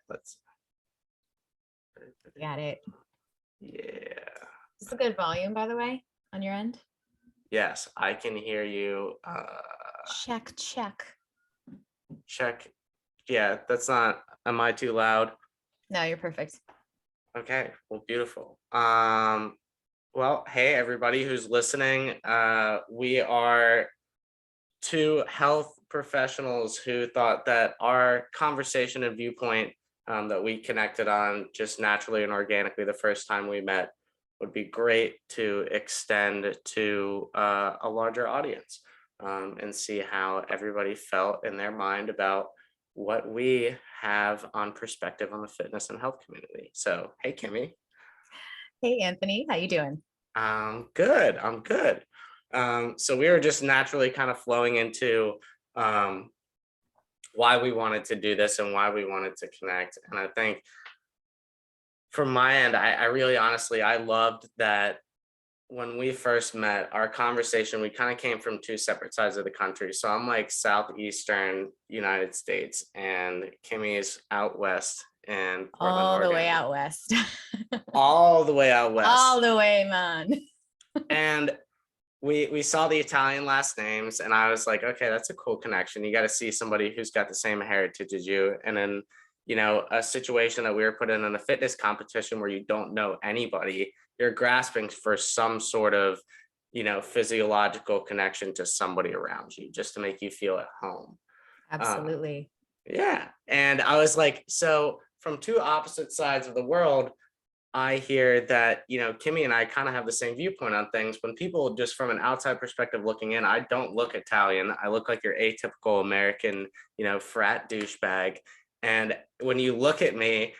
let's. Got it. Yeah. Is this a good volume, by the way, on your end? Yes, I can hear you. Check. Check. Yeah, that's not. Am I too loud? No, you're perfect. Okay, well, beautiful. Well, hey, everybody who's listening. We are two health professionals who thought that our conversation and viewpoint that we connected on just naturally and organically the first time we met would be great to extend to a larger audience, and see how everybody felt in their mind about what we have on perspective on the fitness and health community. So, hey, Kimmy. Hey, Anthony, how you doing? I'm good. I'm good. So we were just naturally kind of flowing into um, why we wanted to do this and why we wanted to connect. And I think from my end, I really honestly, I loved that when we first met, our conversation, we kind of came from two separate sides of the country. So I'm like southeastern United States, and Kimmy is out west in Portland, All the way Oregon. out west. All the way out west. All the way, man. And we saw the Italian last names, and I was like, okay, that's a cool connection. You got to see somebody who's got the same heritage as you. And then, a situation that we were put in a fitness competition where you don't know anybody, you're grasping for some sort of, physiological connection to somebody around you just to make you feel at home. Absolutely. Yeah. And I was like, so from two opposite sides of the world, I hear that, Kimmy and I kind of have the same viewpoint on things. When people just from an outside perspective looking in, I don't look Italian. I look like your atypical American, frat douchebag. And when you look at me,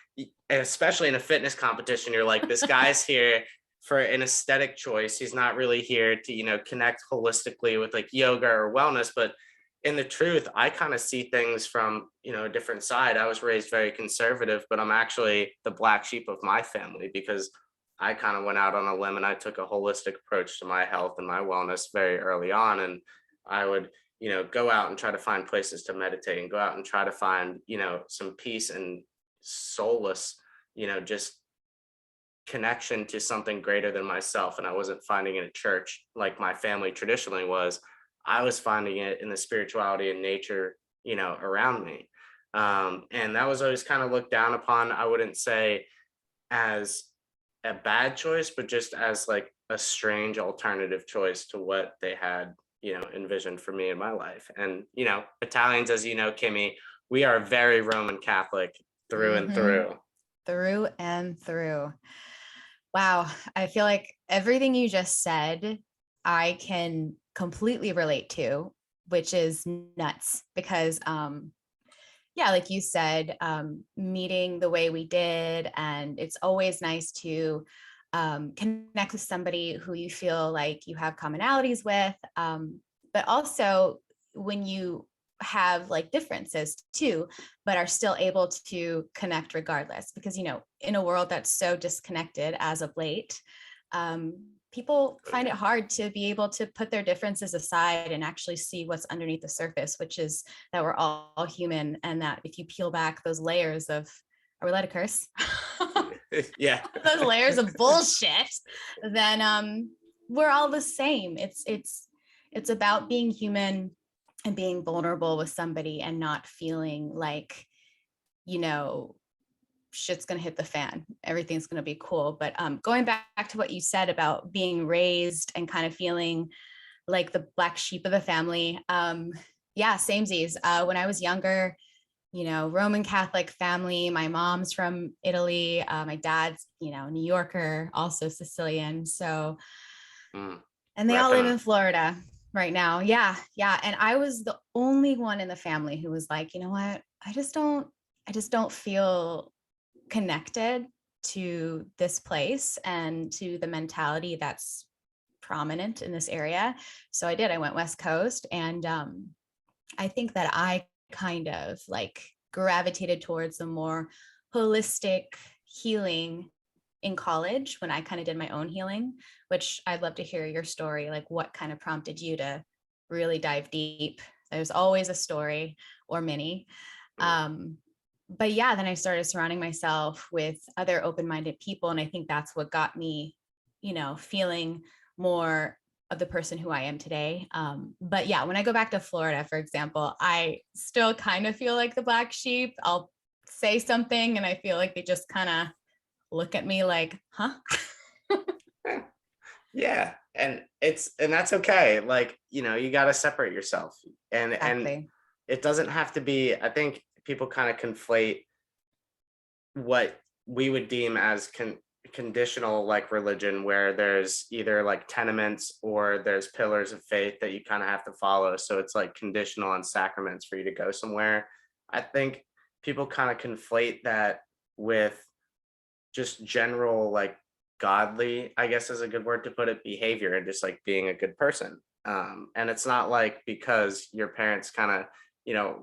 especially in a fitness competition, you're like, this guy's here for an aesthetic choice. He's not really here to, connect holistically with like yoga or wellness, but in the truth, I kind of see things from, a different side. I was raised very conservative, but I'm actually the black sheep of my family because I kind of went out on a limb and I took a holistic approach to my health and my wellness very early on. And I would, go out and try to find places to meditate and go out and try to find, some peace and soulless, just connection to something greater than myself. And I wasn't finding it in church like my family traditionally was. I was finding it in the spirituality and nature, around me. And that was always kind of looked down upon. I wouldn't say as a bad choice, but just as like a strange alternative choice to what they had, envisioned for me in my life. And, Italians, as you know, Kimmy, we are very Roman Catholic through and through. Through and through. Wow. I feel like everything you just said, I can completely relate to, which is nuts because, like you said, meeting the way we did, and it's always nice to connect with somebody who you feel like you have commonalities with, but also when you have like differences too, but are still able to connect regardless, because in a world that's so disconnected as of late, people find it hard to be able to put their differences aside and actually see what's underneath the surface, which is that we're all human, and that if you peel back those layers of, are we allowed to curse? Yeah. Those layers of bullshit, then we're all the same. It's about being human and being vulnerable with somebody and not feeling like, shit's going to hit the fan. Everything's going to be cool. But going back to what you said about being raised and kind of feeling like the black sheep of the family. Samesies. When I was younger, Roman Catholic family, my mom's from Italy. My dad's, New Yorker, also Sicilian. So, and they all live in Florida right now. Yeah. And I was the only one in the family who was like, you know what? I just don't feel connected to this place and to the mentality that's prominent in this area. So I went West Coast, and I think that I kind of like gravitated towards a more holistic healing in college when I kind of did my own healing, which I'd love to hear your story. Like, what kind of prompted you to really dive deep? There's always a story or many. but yeah, then I started surrounding myself with other open-minded people. And I think that's what got me, feeling more of the person who I am today. But yeah, when I go back to Florida, for example, I still kind of feel like the black sheep. I'll say something and I feel like they just kind of look at me like, huh? Yeah, and that's okay. Like, you got to separate yourself. And Exactly. it doesn't have to be, I think people kind of conflate what we would deem as conditional, like religion, where there's either like tenements or there's pillars of faith that you kind of have to follow. So it's like conditional on sacraments for you to go somewhere. I think people kind of conflate that with just general, like, godly, I guess is a good word to put it, behavior, and just like being a good person. And it's not like because your parents kind of,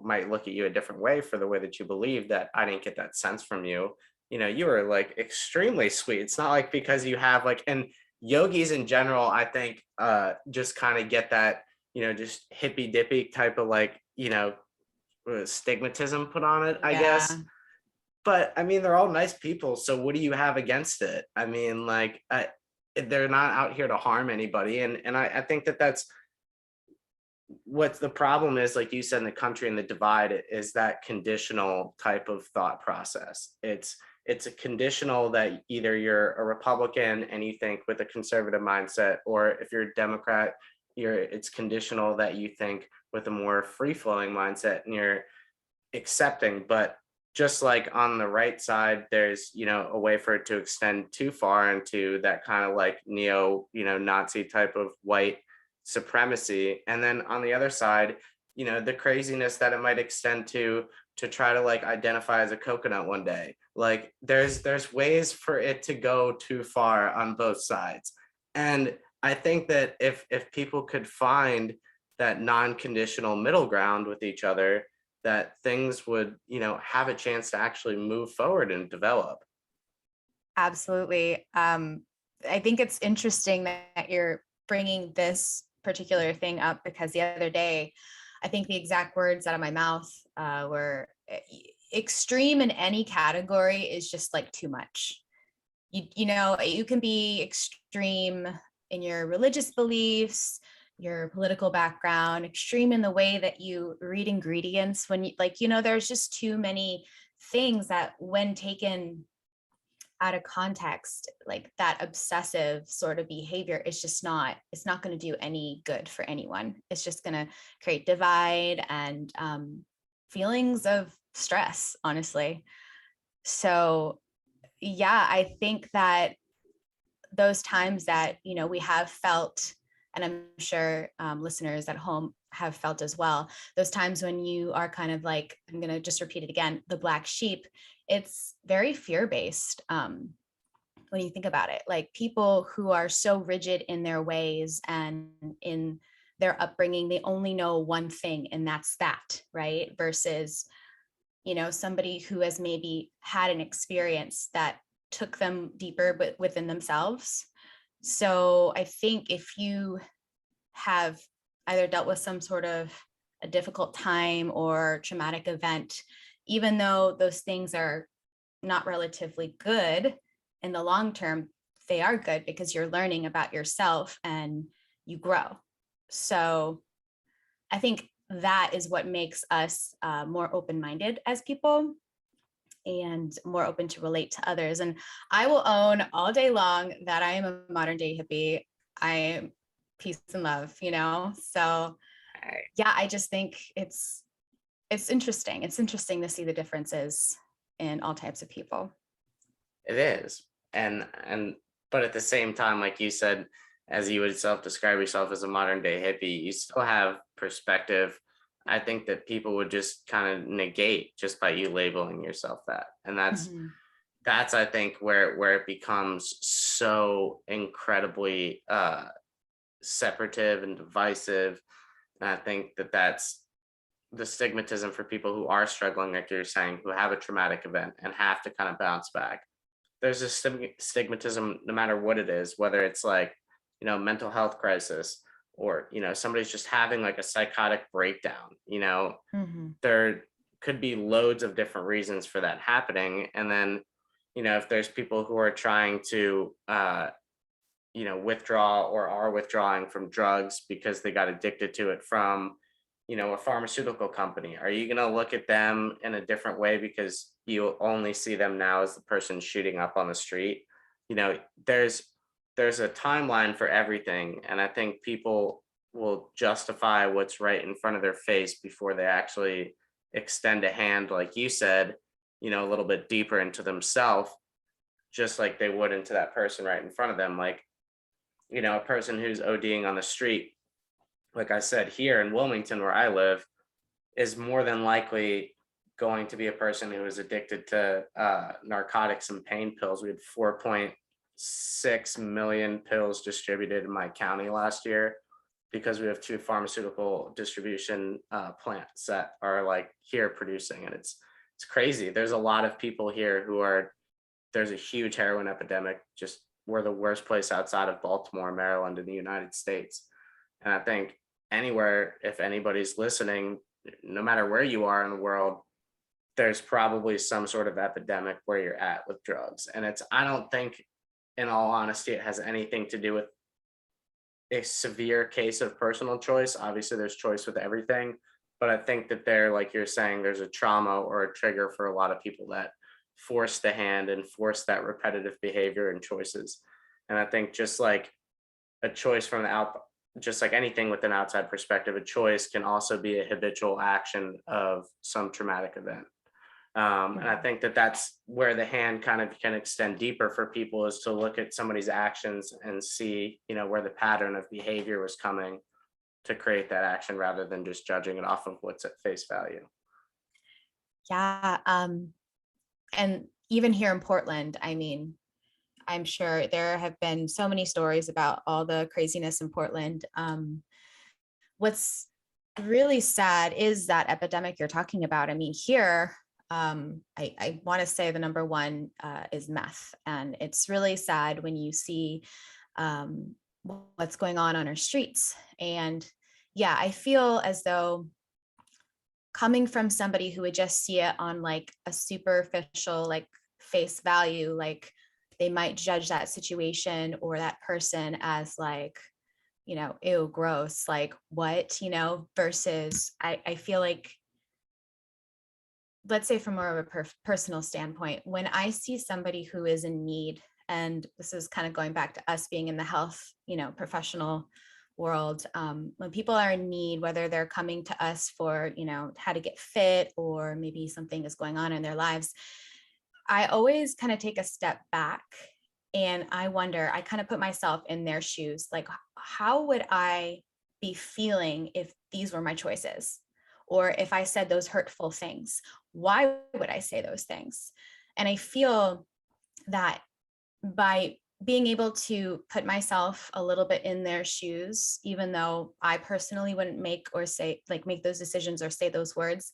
might look at you a different way for the way that you believe, that I didn't get that sense from you. You were like extremely sweet. It's not like because you have like, and yogis in general, I think just kind of get that, just hippy dippy type of like, stigmatism put on it, I guess. Yeah, But I mean, they're all nice people. So what do you have against it? I mean, like, they're not out here to harm anybody. And I think that that's what the problem is. Like you said, in the country and the divide is that conditional type of thought process. It's a conditional that either you're a Republican and you think with a conservative mindset, or if you're a Democrat, it's conditional that you think with a more free flowing mindset and you're accepting. But just like on the right side, there's, a way for it to extend too far into that kind of like neo, Nazi type of white supremacy. And then on the other side, the craziness that it might extend to try to like identify as a coconut one day. Like there's ways for it to go too far on both sides. And I think that if people could find that non-conditional middle ground with each other, that things would, have a chance to actually move forward and develop. absolutely. I think it's interesting that you're bringing this particular thing up, because the other day, I think the exact words out of my mouth were extreme in any category is just like too much. You can be extreme in your religious beliefs, your political background, extreme in the way that you read ingredients, when there's just too many things that when taken out of context, like that obsessive sort of behavior is just not, it's not going to do any good for anyone. It's just going to create divide and feelings of stress, honestly. So yeah, I think that those times that we have felt, and I'm sure listeners at home have felt as well, those times when you are kind of like, I'm going to just repeat it again, the black sheep, it's very fear-based. When you think about it, like people who are so rigid in their ways and in their upbringing, they only know one thing, and that's that, right? Versus somebody who has maybe had an experience that took them deeper but within themselves. So I think if you have either dealt with some sort of a difficult time or traumatic event, even though those things are not relatively good in the long term, they are good because you're learning about yourself and you grow. So I think that is what makes us more open-minded as people and more open to relate to others. And I will own all day long that I am a modern day hippie. I am peace and love, So yeah, I just think it's interesting. It's interesting to see the differences in all types of people. It is. And but at the same time, like you said, as you would self-describe yourself as a modern day hippie, you still have perspective. I think that people would just kind of negate just by you labeling yourself that. And Mhm. that's I think where it becomes so incredibly separative and divisive. And I think that that's the stigmatism for people who are struggling, like you're saying, who have a traumatic event and have to kind of bounce back. There's a stigmatism no matter what it is, whether it's like, mental health crisis, or, somebody's just having like a psychotic breakdown, Mhm. they're could be loads of different reasons for that happening. And then, if there's people who are trying to, withdraw or are withdrawing from drugs because they got addicted to it from, a pharmaceutical company, are you going to look at them in a different way because you only see them now as the person shooting up on the street? You know, there's a timeline for everything, and I think people will justify what's right in front of their face before they actually extend a hand, like you said, a little bit deeper into themselves, just like they would into that person right in front of them. Like, a person who's ODing on the street, like I said, here in Wilmington, where I live, is more than likely going to be a person who is addicted to narcotics and pain pills. We had 4.6 million pills distributed in my county last year because we have two pharmaceutical distribution plants that are like here producing, and it's crazy. There's a lot of people here there's a huge heroin epidemic. Just we're the worst place outside of Baltimore, Maryland, in the United States. And I think anywhere, if anybody's listening, no matter where you are in the world, there's probably some sort of epidemic where you're at with drugs. And I don't think, in all honesty, it has anything to do with a severe case of personal choice. Obviously, there's choice with everything. But I think that like you're saying, there's a trauma or a trigger for a lot of people that force the hand and force that repetitive behavior and choices. And I think just like a choice from the out, just like anything with an outside perspective, a choice can also be a habitual action of some traumatic event. And I think that that's where the hand kind of can extend deeper for people, is to look at somebody's actions and see, where the pattern of behavior was coming to create that action, rather than just judging it off of what's at face value. Yeah. And even here in Portland, I mean, I'm sure there have been so many stories about all the craziness in Portland. What's really sad is that epidemic you're talking about. I mean, here, I want to say the number one is meth. And it's really sad when you see what's going on our streets. And yeah, I feel as though, coming from somebody who would just see it on like a superficial, like face value, like they might judge that situation or that person as like, ew, gross, like what, versus I feel like, let's say from more of a personal standpoint, when I see somebody who is in need, and this is kind of going back to us being in the health, professional world, when people are in need, whether they're coming to us for, how to get fit, or maybe something is going on in their lives, I always kind of take a step back and I wonder, I kind of put myself in their shoes. Like, how would I be feeling if these were my choices? Or if I said those hurtful things, why would I say those things? And I feel that by being able to put myself a little bit in their shoes, even though I personally wouldn't make those decisions or say those words,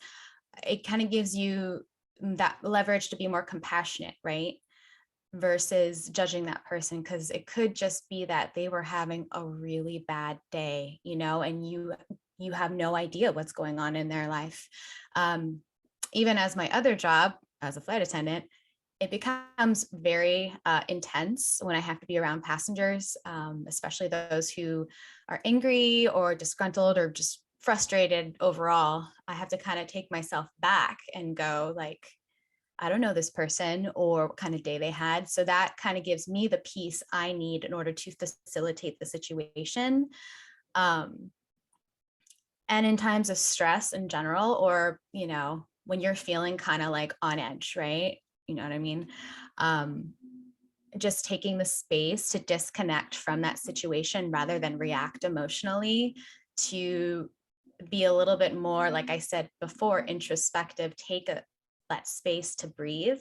it kind of gives you that leverage to be more compassionate, right? Versus judging that person, because it could just be that they were having a really bad day, and you have no idea what's going on in their life. Even as my other job as a flight attendant, it becomes very intense when I have to be around passengers, especially those who are angry or disgruntled or just frustrated overall. I have to kind of take myself back and go like, I don't know this person or what kind of day they had. So that kind of gives me the peace I need in order to facilitate the situation. And in times of stress in general, or, when you're feeling kind of like on edge, right? You know what I mean? Just taking the space to disconnect from that situation rather than react emotionally, to be a little bit more, like I said before, introspective, that space to breathe,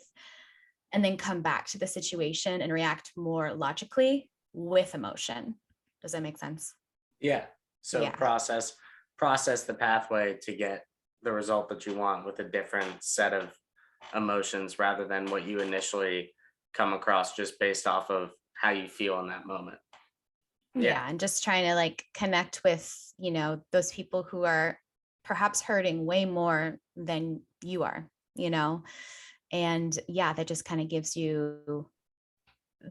and then come back to the situation and react more logically with emotion. Does that make sense? Yeah. So Yeah. process the pathway to get the result that you want with a different set of emotions, rather than what you initially come across just based off of how you feel in that moment. Yeah. And just trying to connect with, those people who are perhaps hurting way more than you are, you know? And yeah, that just kind of gives you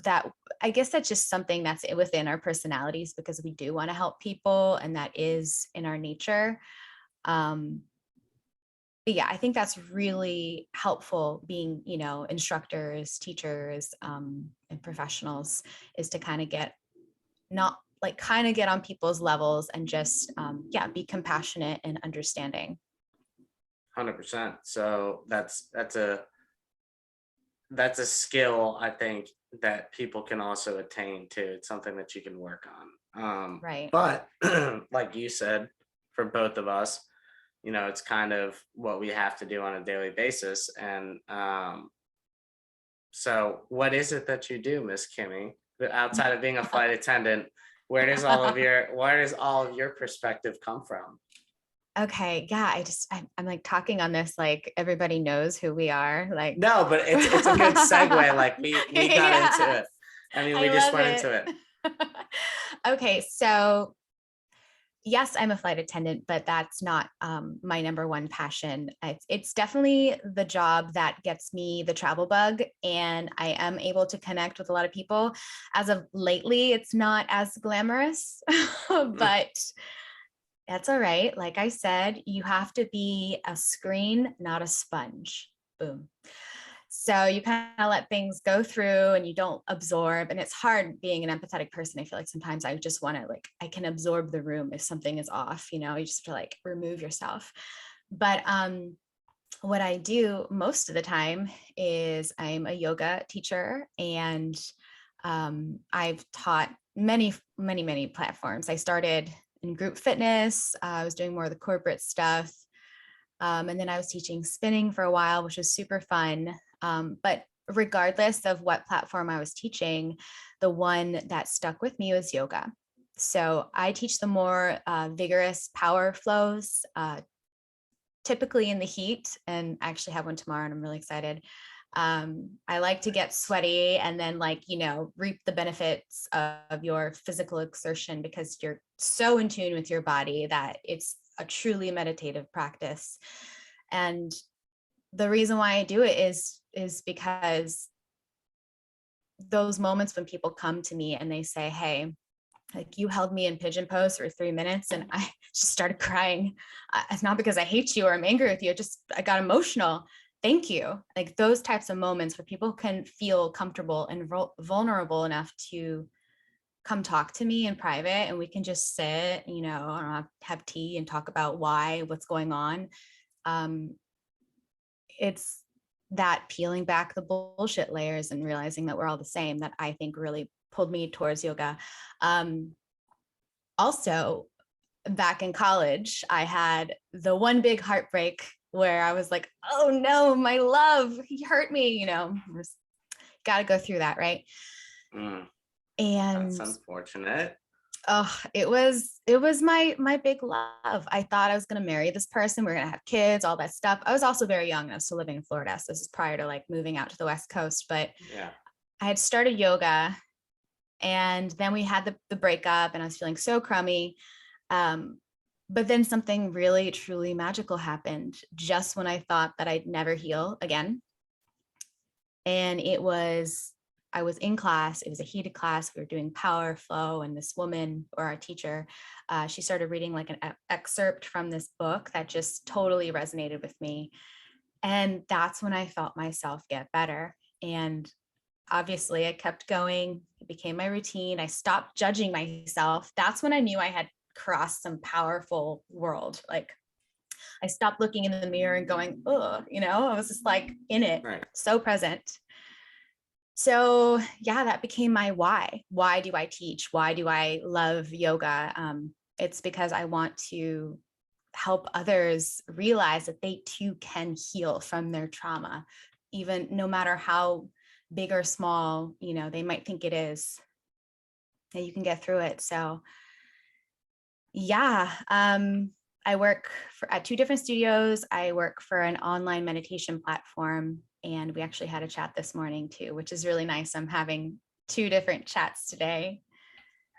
that. I guess that's just something that's within our personalities, because we do want to help people and that is in our nature. Um, but yeah, I think that's really helpful being, you know, instructors, teachers, and professionals, is to kind of get, not like kind of get on people's levels and just, yeah, be compassionate and understanding. 100%. So that's a skill, I think, that people can also attain to. It's something that you can work on. Right. But like you said, for both of us, you know, it's kind of what we have to do on a daily basis. And so what is it that you do, Miss Kimmy, outside of being a flight attendant? Where does all of your perspective come from? Okay. Yeah. I'm like talking on this, like everybody knows who we are. Like, No, but it's a good segue. Like we got into yeah, it. I mean, we I just love went into it. it. Okay. So yes, I'm a flight attendant, but that's not my number one passion. It's definitely the job that gets me the travel bug, and I am able to connect with a lot of people. As of lately, it's not as glamorous, but that's all right. Like I said, you have to be a screen, not a sponge. Boom. So you kind of let things go through and you don't absorb. And it's hard being an empathetic person. I feel like sometimes I just want to, like, I can absorb the room if something is off, you know, you just have to like remove yourself. But what I do most of the time is I'm a yoga teacher, and I've taught many platforms. I started in group fitness. I was doing more of the corporate stuff. And then I was teaching spinning for a while, which was super fun. But regardless of what platform I was teaching, the one that stuck with me was yoga. So I teach the more vigorous power flows, typically in the heat, and I actually have one tomorrow and I'm really excited. I like to get sweaty and then, like, you know, reap the benefits of your physical exertion, because you're so in tune with your body that it's a truly meditative practice. And the reason why I do it is because those moments when people come to me and they say, hey, like, you held me in pigeon pose for 3 minutes and I just started crying. It's not because I hate you or I'm angry with you. I got emotional. Thank you. Like, those types of moments where people can feel comfortable and vulnerable enough to come talk to me in private, and we can just sit, you know, I don't know, have tea and talk about what's going on. It's that peeling back the bullshit layers and realizing that we're all the same that I think really pulled me towards yoga. Also, back in college, I had the one big heartbreak where I was like, oh no, my love, he hurt me, you know, got to go through that, right? Mm, that's And unfortunate. oh, it was my big love. I thought I was going to marry this person, we're going to have kids, all that stuff. I was also very young. I was still living in Florida, so this is prior to like moving out to the West Coast. But Yeah. I had started yoga, and then we had the breakup, and I was feeling so crummy. But then something really truly magical happened just when I thought that I'd never heal again. And I was in class. It was a heated class. We were doing power flow, and this woman, or our teacher, she started reading like an excerpt from this book that just totally resonated with me. And that's when I felt myself get better. And obviously I kept going. It became my routine. I stopped judging myself. That's when I knew I had crossed some powerful world. Like, I stopped looking in the mirror and going, oh, you know, I was just like in it, Right. so present. So yeah, that became my why. Why do I teach? Why do I love yoga? It's because I want to help others realize that they too can heal from their trauma, even no matter how big or small, you know, they might think it is, that you can get through it. So yeah, I work at two different studios. I work for an online meditation platform, and we actually had a chat this morning too, which is really nice. I'm having two different chats today.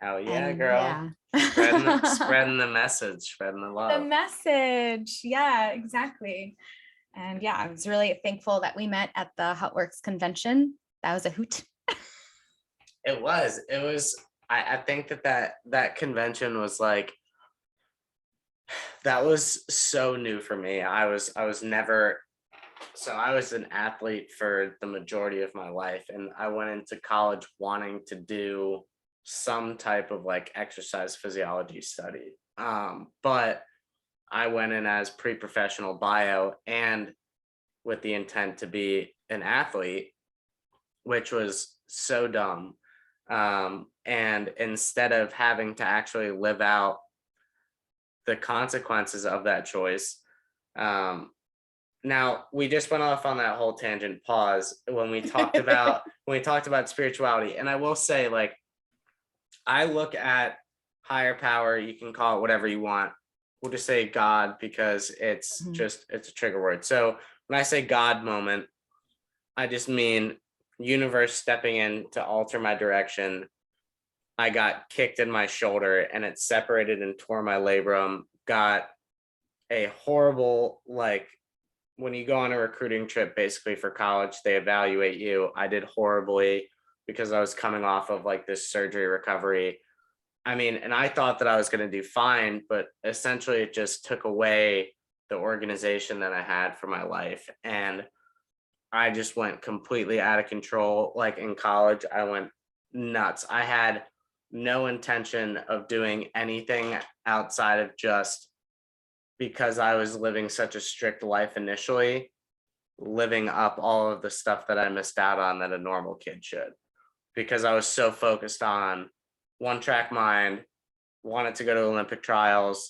Hell yeah, And girl. yeah. Spreading the message, spreading the The love. message. Yeah, exactly. And yeah, I was really thankful that we met at the Hotworks convention. That was a hoot. It was, I think that convention was like, that was so new for me. I was never, so I was an athlete for the majority of my life, and I went into college wanting to do some type of like exercise physiology study. But I went in as pre-professional bio and with the intent to be an athlete, which was so dumb. And instead of having to actually live out the consequences of that choice, um, now we just went off on that whole tangent. Pause when we talked about spirituality, and I will say, like, I look at higher power. You can call it whatever you want. We'll just say God because it's Mhm. just it's a trigger word. So when I say God moment, I just mean universe stepping in to alter my direction. I got kicked in my shoulder and it separated and tore my labrum. Got a horrible, like, when you go on a recruiting trip basically for college, they evaluate you. I did horribly because I was coming off of like this surgery recovery. I mean, and I thought that I was going to do fine, but essentially it just took away the organization that I had for my life. And I just went completely out of control. Like in college, I went nuts. I had no intention of doing anything outside of just, because I was living such a strict life initially, living up all of the stuff that I missed out on that a normal kid should, because I was so focused on one track mind, wanted to go to Olympic trials,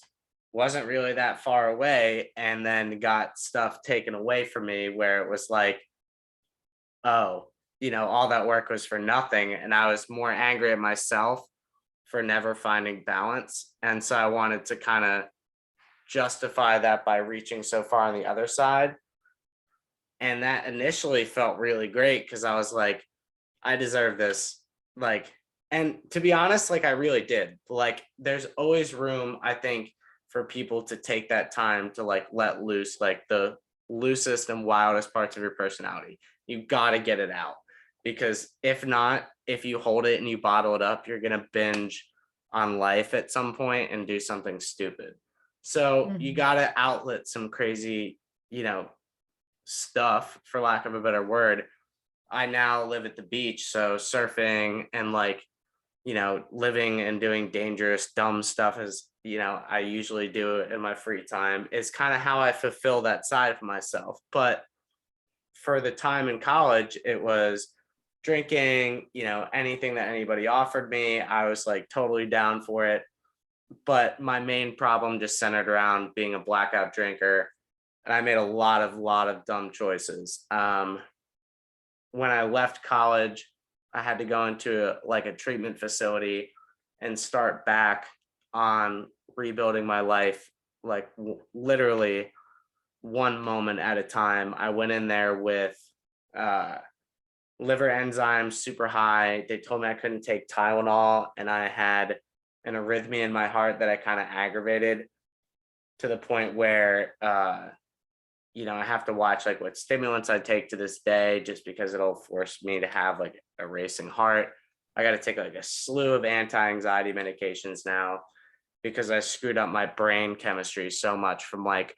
wasn't really that far away, and then got stuff taken away from me where it was like, oh, all that work was for nothing. And I was more angry at myself for never finding balance. And so I wanted to kind of justify that by reaching so far on the other side. And that initially felt really great because I was like, I deserve this. Like, and to be honest, like I really did. Like, there's always room, I think, for people to take that time to like let loose, like the loosest and wildest parts of your personality. You got to get it out because if not, if you hold it and you bottle it up, you're going to binge on life at some point and do something stupid. So you Mhm. got to outlet some crazy, you know, stuff, for lack of a better word. I now live at the beach, so surfing and like, living and doing dangerous, dumb stuff as, I usually do in my free time is kind of how I fulfill that side of myself. But for the time in college, it was drinking, anything that anybody offered me. I was like totally down for it. But my main problem just centered around being a blackout drinker. And I made a lot of dumb choices. When I left college, I had to go into like a treatment facility and start back on rebuilding my life, like literally one moment at a time. I went in there with uh, liver enzymes super high. They told me I couldn't take Tylenol, and I had an arrhythmia in my heart that I kind of aggravated to the point where I have to watch like what stimulants I take to this day just because it'll force me to have like a racing heart. I got to take like a slew of anti-anxiety medications now because I screwed up my brain chemistry so much. From like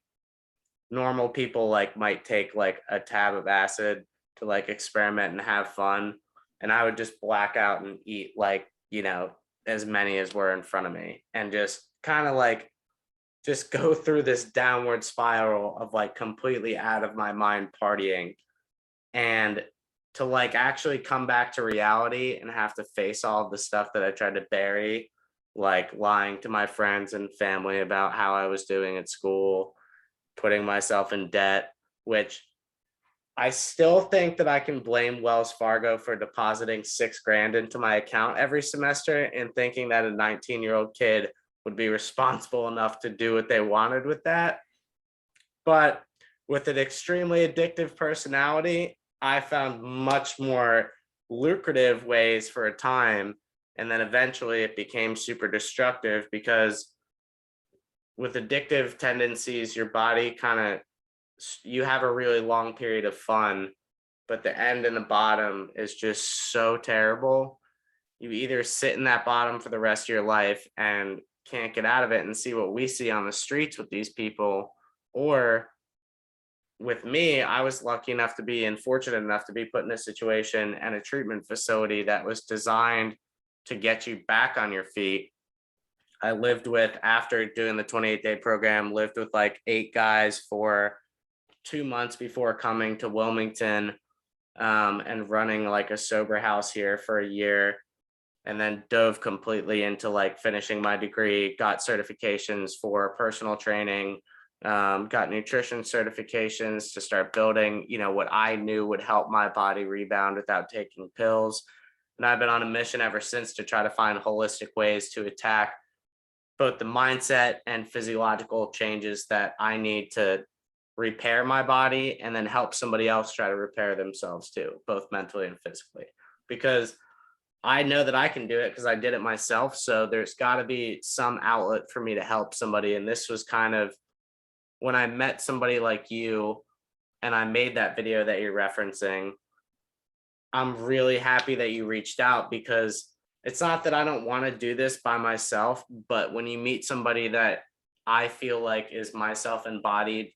normal people like might take like a tab of acid to like experiment and have fun, and I would just black out and eat like, as many as were in front of me and just kind of like just go through this downward spiral of like completely out of my mind partying, and to like actually come back to reality and have to face all of the stuff that I tried to bury, like lying to my friends and family about how I was doing at school, putting myself in debt, which I still think that I can blame Wells Fargo for depositing 6 grand into my account every semester and thinking that a 19-year-old kid would be responsible enough to do what they wanted with that. But with an extremely addictive personality, I found much more lucrative ways for a time. And then eventually it became super destructive because with addictive tendencies, your body kind of you have a really long period of fun, but the end and the bottom is just so terrible. You either sit in that bottom for the rest of your life and can't get out of it and see what we see on the streets with these people, or with me, I was lucky enough to be and fortunate enough to be put in a situation and a treatment facility that was designed to get you back on your feet. I lived with, after doing the 28-day program, lived with like 8 guys for 2 months before coming to Wilmington, and running like a sober house here for a year, and then dove completely into like finishing my degree, got certifications for personal training, got nutrition certifications to start building, what I knew would help my body rebound without taking pills. And I've been on a mission ever since to try to find holistic ways to attack both the mindset and physiological changes that I need to repair my body and then help somebody else try to repair themselves too, both mentally and physically. Because I know that I can do it because I did it myself. So there's got to be some outlet for me to help somebody. And this was kind of when I met somebody like you and I made that video that you're referencing. I'm really happy that you reached out, because it's not that I don't want to do this by myself, but when you meet somebody that I feel like is myself embodied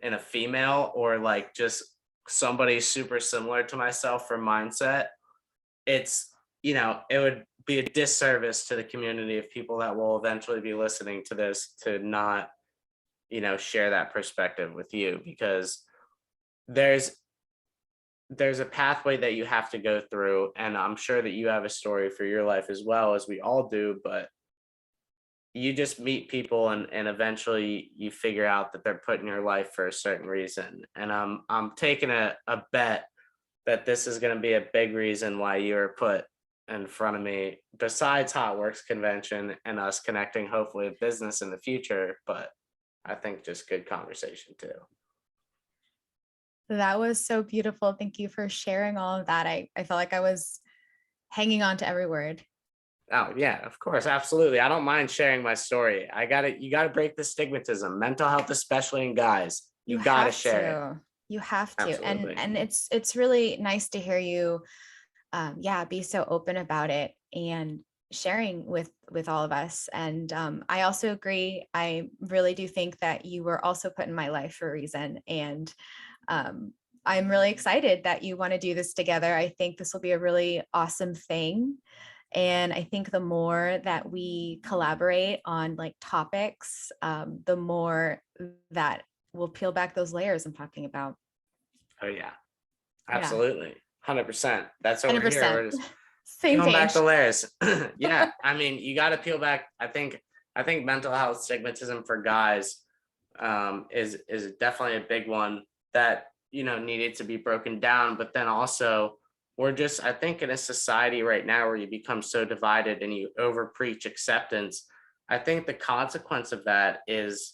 in a female, or like just somebody super similar to myself for mindset, it's, it would be a disservice to the community of people that will eventually be listening to this to not, share that perspective with you, because there's a pathway that you have to go through, and I'm sure that you have a story for your life as well, as we all do. But you just meet people, and eventually you figure out that they're put in your life for a certain reason. And I'm taking a bet that this is going to be a big reason why you were put in front of me, besides Hot Works convention and us connecting hopefully with business in the future. But I think just good conversation too. That was so beautiful. Thank you for sharing all of that. I felt like I was hanging on to every word. Oh yeah, of course, absolutely. I don't mind sharing my story. You gotta break the stigmatism. Mental health, especially in guys. You gotta share it. You have to. Absolutely. And it's really nice to hear you be so open about it and sharing with all of us. And I also agree. I really do think that you were also put in my life for a reason. And I'm really excited that you want to do this together. I think this will be a really awesome thing. And I think the more that we collaborate on like topics, the more that we'll peel back those layers I'm talking about. Oh yeah, Yeah, absolutely. 100%. That's what we're here. 100%. We're just Same peeling back page. the layers. Yeah. I mean, you gotta peel back. I think mental health stigmatism for guys is definitely a big one that needed to be broken down. But then also, we're just, I think, in a society right now where you become so divided and you over preach acceptance. I think the consequence of that is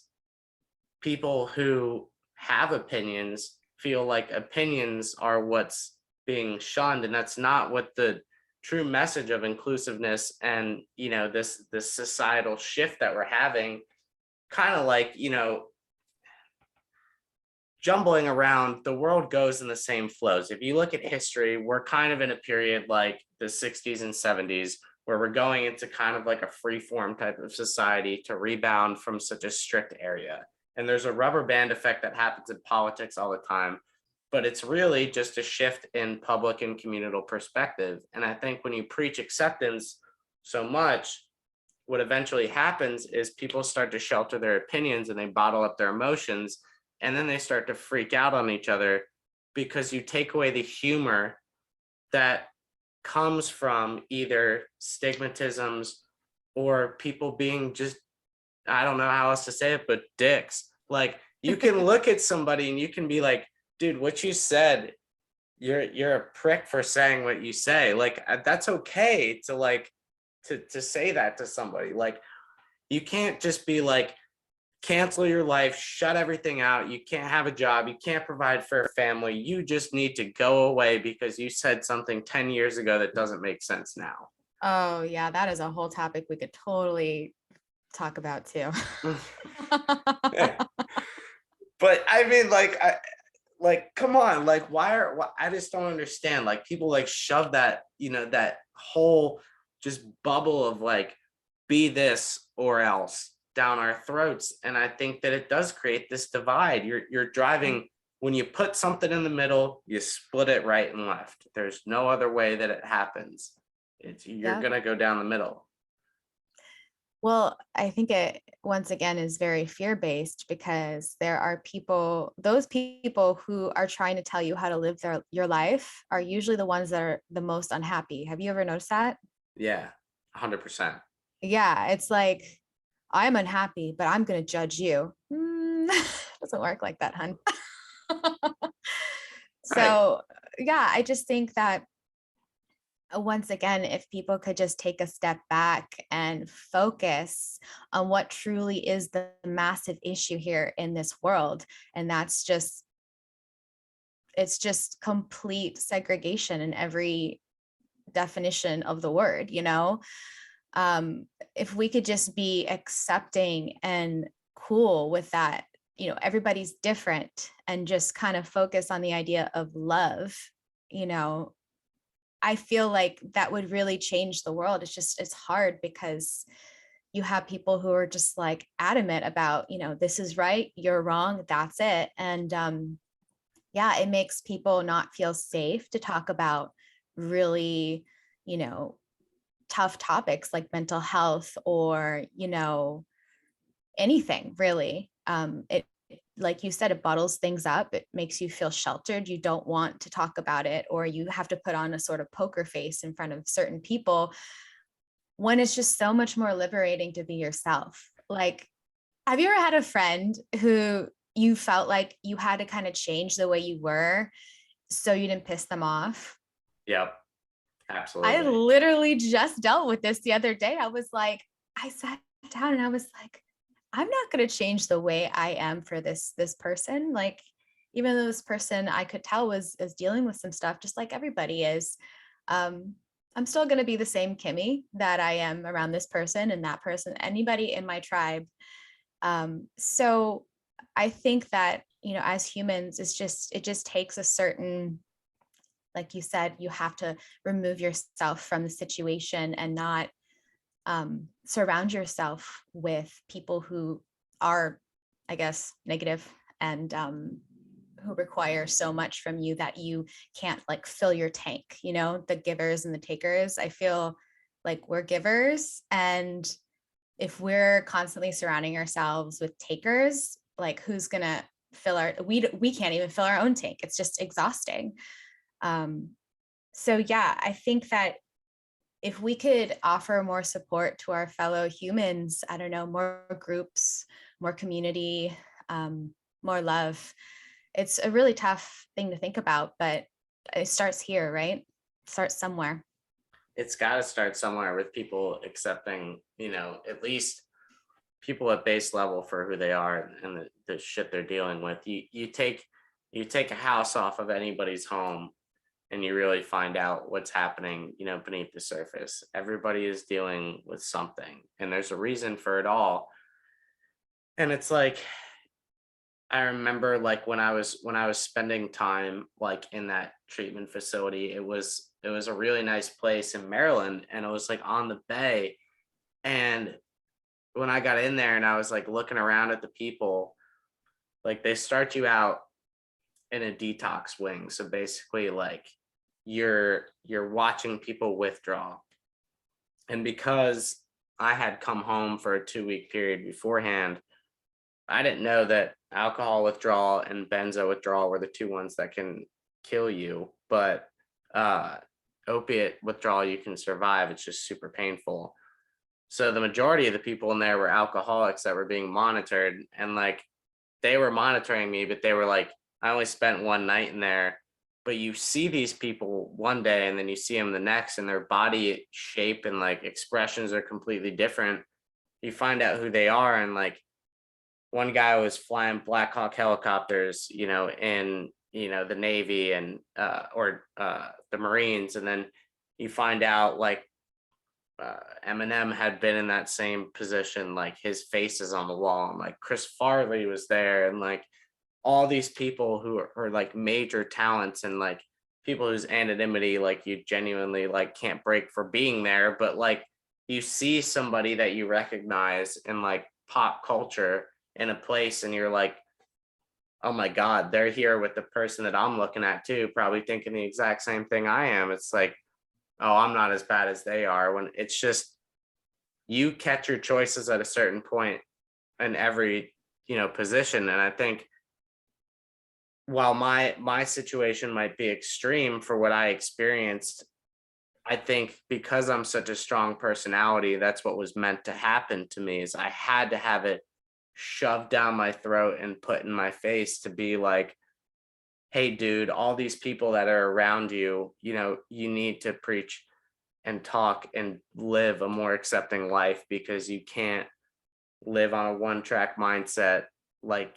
people who have opinions feel like opinions are what's being shunned, and that's not what the true message of inclusiveness and this societal shift that we're having, kind of like jumbling around. The world goes in the same flows. If you look at history, we're kind of in a period like the 60s and 70s where we're going into kind of like a free form type of society to rebound from such a strict area. And there's a rubber band effect that happens in politics all the time, but it's really just a shift in public and communal perspective. And I think when you preach acceptance so much, what eventually happens is people start to shelter their opinions and they bottle up their emotions, and then they start to freak out on each other because you take away the humor that comes from either stigmatisms or people being just, I don't know how else to say it, but dicks. Like, you can look at somebody and you can be like, dude, what you said, you're a prick for saying what you say. Like, that's okay to like to say that to somebody. Like, you can't just be like, cancel your life, shut everything out. You can't have a job. You can't provide for a family. You just need to go away because you said something 10 years ago that doesn't make sense now. Oh yeah, that is a whole topic we could totally talk about too. But I mean, like, come on, like, why I just don't understand. Like, people like shove that, that whole just bubble of like, be this or else down our throats. And I think that it does create this divide. You're driving, when you put something in the middle, you split it right and left. There's no other way that it happens. You're Yeah. gonna go down the middle. Well, I think it once again is very fear-based because there are people, those people who are trying to tell you how to live your life are usually the ones that are the most unhappy. Have you ever noticed that? Yeah, 100%. Yeah, it's like, I'm unhappy, but I'm going to judge you. Doesn't work like that, hun. Right. So, yeah, I just think that once again, if people could just take a step back and focus on what truly is the massive issue here in this world, and that's just, it's just complete segregation in every definition of the word, um, if we could just be accepting and cool with that, everybody's different and just kind of focus on the idea of love, you know, I feel like that would really change the world. It's hard because you have people who are just like adamant about, this is right, you're wrong, that's it. And yeah, it makes people not feel safe to talk about really, you know, tough topics like mental health or, anything really. It, like you said, it bottles things up. It makes you feel sheltered. You don't want to talk about it, or you have to put on a sort of poker face in front of certain people when it's just so much more liberating to be yourself. Like, have you ever had a friend who you felt like you had to kind of change the way you were so you didn't piss them off? Yep. I Absolutely. literally just dealt with this the other day. I was like, I sat down and I was like, I'm not going to change the way I am for this person. Like, even though this person I could tell was dealing with some stuff, just like everybody is. Um, I'm still going to be the same Kimmy that I am around this person and that person, anybody in my tribe. So I think that, as humans, it just takes a certain, like you said, you have to remove yourself from the situation and not surround yourself with people who are, I guess, negative and who require so much from you that you can't like fill your tank, the givers and the takers. I feel like we're givers. And if we're constantly surrounding ourselves with takers, like who's going to fill we can't even fill our own tank. It's just exhausting. Um, so yeah, I think that if we could offer more support to our fellow humans, I don't know, more groups, more community, more love. It's a really tough thing to think about, but it starts here, right? It starts somewhere. It's got to start somewhere with people accepting, at least people at base level for who they are and the shit they're dealing with. You take a house off of anybody's home and you really find out what's happening, beneath the surface. Everybody is dealing with something and there's a reason for it all. And it's like, I remember like when I was spending time like in that treatment facility, it was a really nice place in Maryland and it was like on the bay. And when I got in there and I was like looking around at the people, like they start you out in a detox wing. So basically like you're watching people withdraw. And because I had come home for a 2-week period beforehand, I didn't know that alcohol withdrawal and benzo withdrawal were the two ones that can kill you, but uh, opiate withdrawal you can survive. It's just super painful. So the majority of the people in there were alcoholics that were being monitored, and like they were monitoring me, but they were like, I only spent one night in there. But you see these people one day and then you see them the next, and their body shape and like expressions are completely different. You find out who they are, and like one guy was flying Black Hawk helicopters, in the Navy and or the Marines, and then you find out like Eminem had been in that same position, like his face is on the wall, and like Chris Farley was there, and like all these people who are like major talents and like people whose anonymity like you genuinely like can't break for being there, but like you see somebody that you recognize in like pop culture in a place and you're like, oh my God, they're here with the person that I'm looking at too, probably thinking the exact same thing I am. It's like, oh, I'm not as bad as they are. When it's just you catch your choices at a certain point in every, position. And I think while my situation might be extreme for what I experienced, I think because I'm such a strong personality, that's what was meant to happen to me is I had to have it shoved down my throat and put in my face to be like, hey dude, all these people that are around you, you need to preach and talk and live a more accepting life because you can't live on a one track mindset like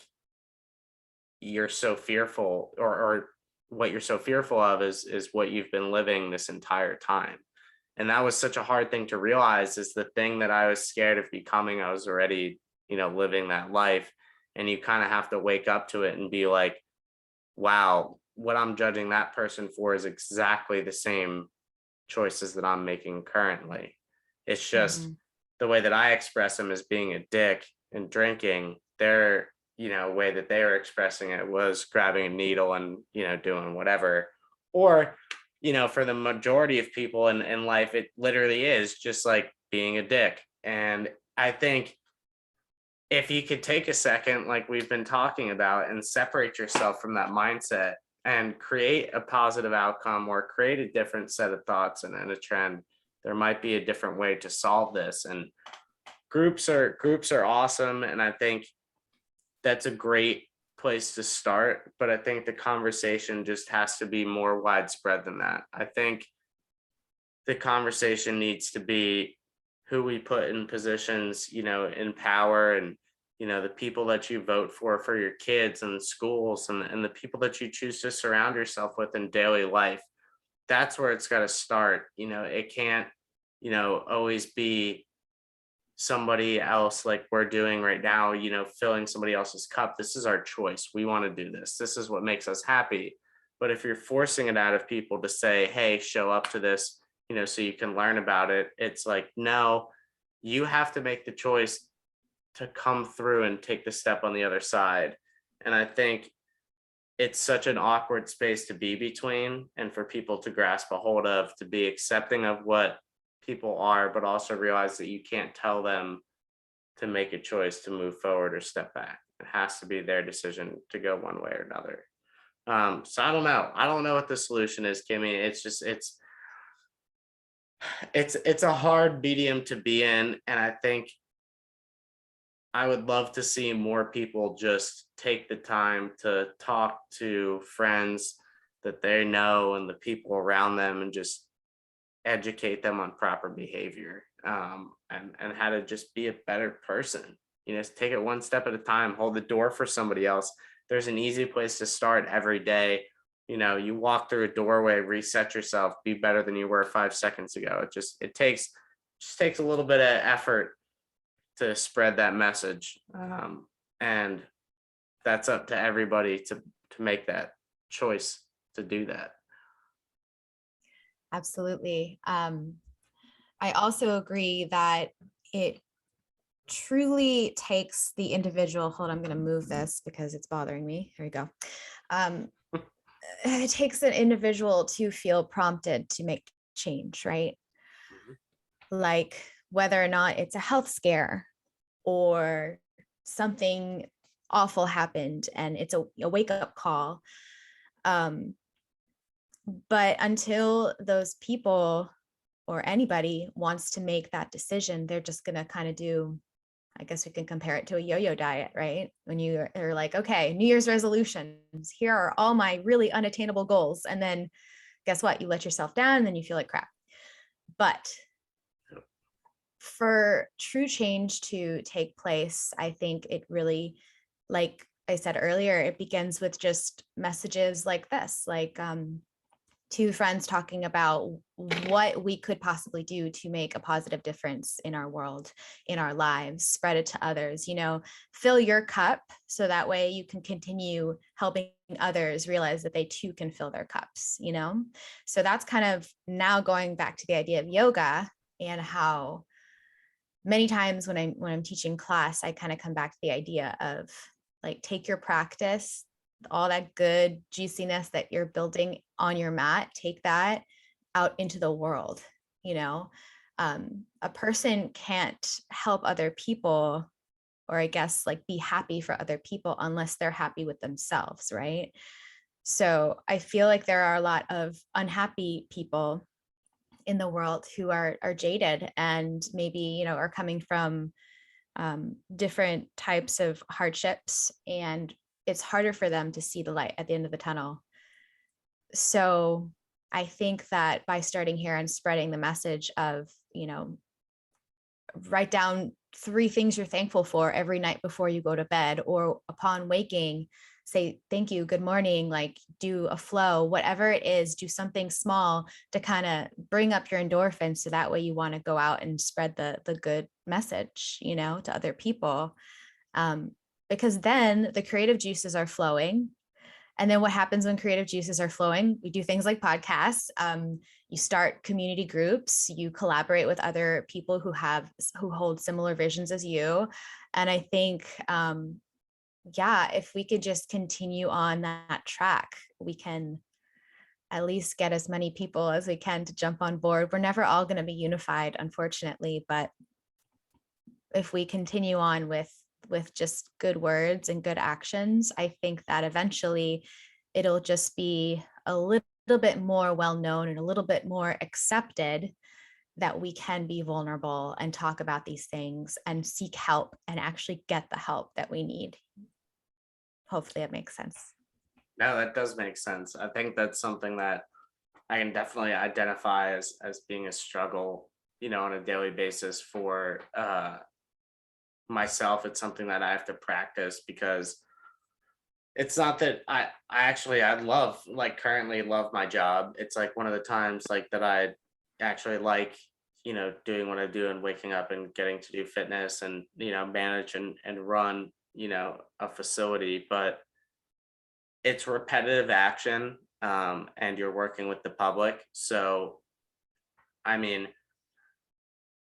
you're so fearful or what you're so fearful of is what you've been living this entire time. And that was such a hard thing to realize is the thing that I was scared of becoming. I was already, living that life. And you kind of have to wake up to it and be like, wow, what I'm judging that person for is exactly the same choices that I'm making currently. It's just Mhm. the way that I express them as being a dick and drinking, their, way that they were expressing it was grabbing a needle and, doing whatever. Or, for the majority of people in life, it literally is just like being a dick. And I think if you could take a second, like we've been talking about, and separate yourself from that mindset and create a positive outcome or create a different set of thoughts and a trend, there might be a different way to solve this. And groups are awesome. And I think that's a great place to start. But I think the conversation just has to be more widespread than that. I think the conversation needs to be who we put in positions, in power and, the people that you vote for your kids and schools and the people that you choose to surround yourself with in daily life. That's where it's got to start. It can't, always be somebody else like we're doing right now, filling somebody else's cup. This is our choice. We want to do this. This is what makes us happy. But if you're forcing it out of people to say, hey, show up to this, so you can learn about it, it's like, no, you have to make the choice to come through and take the step on the other side. And I think it's such an awkward space to be between and for people to grasp a hold of, to be accepting of what people are, but also realize that you can't tell them to make a choice to move forward or step back. It has to be their decision to go one way or another. So I don't know. I don't know what the solution is, Kimmy. It's just it's a hard medium to be in, and I think I would love to see more people just take the time to talk to friends that they know and the people around them and just educate them on proper behavior, and how to just be a better person. Take it one step at a time, hold the door for somebody else. There's an easy place to start every day. You walk through a doorway, reset yourself, be better than you were 5 seconds ago. It takes a little bit of effort to spread that message. And that's up to everybody to make that choice to do that. Absolutely. I also agree that it truly takes the individual. Hold on, I'm going to move this because it's bothering me. Here we go. It takes an individual to feel prompted to make change, right? Mhm. Like whether or not it's a health scare or something awful happened and it's a wake-up call. But until those people or anybody wants to make that decision, they're just going to kind of do, I guess we can compare it to a yo-yo diet, right? When you are like, okay, New Year's resolutions, here are all my really unattainable goals. And then guess what? You let yourself down and then you feel like crap. But for true change to take place, I think it really, like I said earlier, it begins with just messages like this, like two friends talking about what we could possibly do to make a positive difference in our world, in our lives, spread it to others, fill your cup so that way you can continue helping others realize that they too can fill their cups. So that's kind of now going back to the idea of yoga, and how many times when I'm teaching class, I kind of come back to the idea of like, take your practice, all that good juiciness that you're building on your mat, take that out into the world. A person can't help other people, or I guess like be happy for other people, unless they're happy with themselves, right? So I feel like there are a lot of unhappy people in the world who are jaded, and maybe are coming from different types of hardships, and it's harder for them to see the light at the end of the tunnel. So I think that by starting here and spreading the message of, write down 3 things you're thankful for every night before you go to bed, or upon waking, say thank you, good morning, like do a flow, whatever it is, do something small to kind of bring up your endorphins, so that way you want to go out and spread the good message, to other people. Because then the creative juices are flowing. And then what happens when creative juices are flowing? We do things like podcasts. You start community groups, you collaborate with other people who hold similar visions as you. And I think, if we could just continue on that track, we can at least get as many people as we can to jump on board. We're never all going to be unified, unfortunately, but if we continue on with just good words and good actions, I think that eventually it'll just be a little bit more well-known and a little bit more accepted that we can be vulnerable and talk about these things and seek help and actually get the help that we need. Hopefully it makes sense. No, that does make sense. I think that's something that I can definitely identify as being a struggle, on a daily basis for myself. It's something that I have to practice, because it's not that I love, like, currently love my job. It's like one of the times like that I actually like, doing what I do and waking up and getting to do fitness and, manage and run, a facility. But it's repetitive action, and you're working with the public. So, I mean,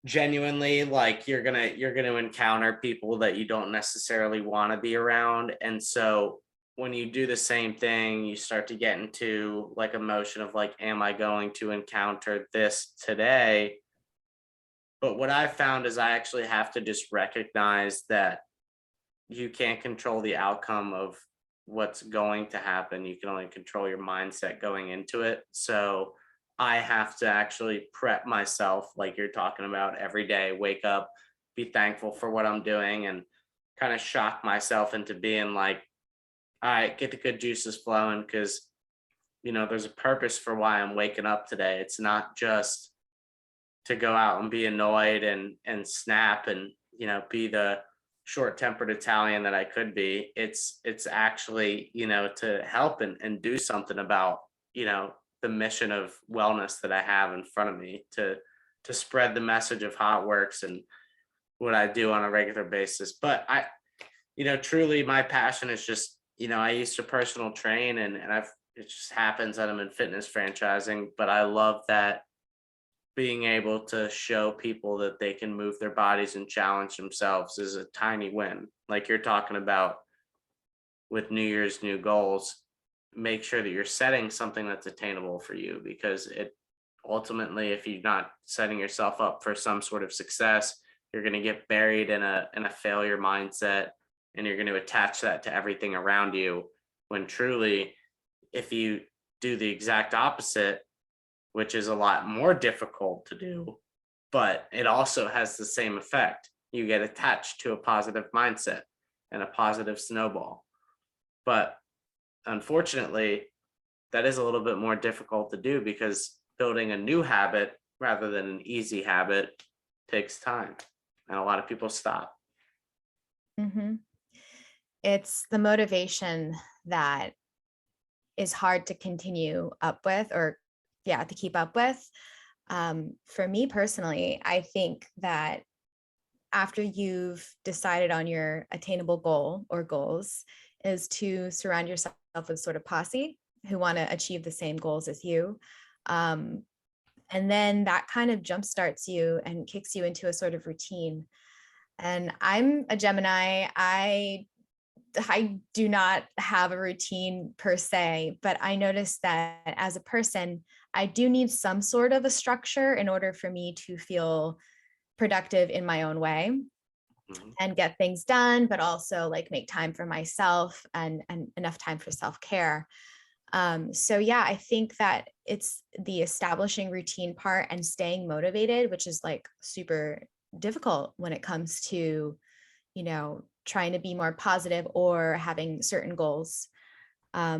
genuinely, like, you're gonna encounter people that you don't necessarily want to be around. And so when you do the same thing, you start to get into like emotion of like, am I going to encounter this today? But what I've found is I actually have to just recognize that you can't control the outcome of what's going to happen. You can only control your mindset going into it. So I have to actually prep myself, like you're talking about, every day, wake up, be thankful for what I'm doing, and kind of shock myself into being like, all right, get the good juices flowing, because, there's a purpose for why I'm waking up today. It's not just to go out and be annoyed and snap and, be the short-tempered Italian that I could be. It's actually, to help and do something about, the mission of wellness that I have in front of me, to spread the message of how it works and what I do on a regular basis. But truly my passion is just, I used to personal train, and it just happens that I'm in fitness franchising, but I love that being able to show people that they can move their bodies and challenge themselves is a tiny win. Like you're talking about with New Year's new goals, make sure that you're setting something that's attainable for you, because it ultimately, if you're not setting yourself up for some sort of success, you're going to get buried in a failure mindset, and you're going to attach that to everything around you, when truly, if you do the exact opposite, which is a lot more difficult to do, but it also has the same effect. You get attached to a positive mindset and a positive snowball. But unfortunately, that is a little bit more difficult to do, because building a new habit rather than an easy habit takes time, and a lot of people stop. Mm-hmm. It's the motivation that is hard to continue up with, or to keep up with. For me personally, I think that after you've decided on your attainable goal or goals, is to surround yourself with sort of posse who want to achieve the same goals as you. And then that kind of jumpstarts you and kicks you into a sort of routine. And I'm a Gemini. I do not have a routine per se, but I noticed that as a person, I do need some sort of a structure in order for me to feel productive in my own way and get things done, but also like make time for myself and enough time for self-care. So yeah, I think that it's the establishing routine part and staying motivated, which is like super difficult when it comes to, trying to be more positive or having certain goals. I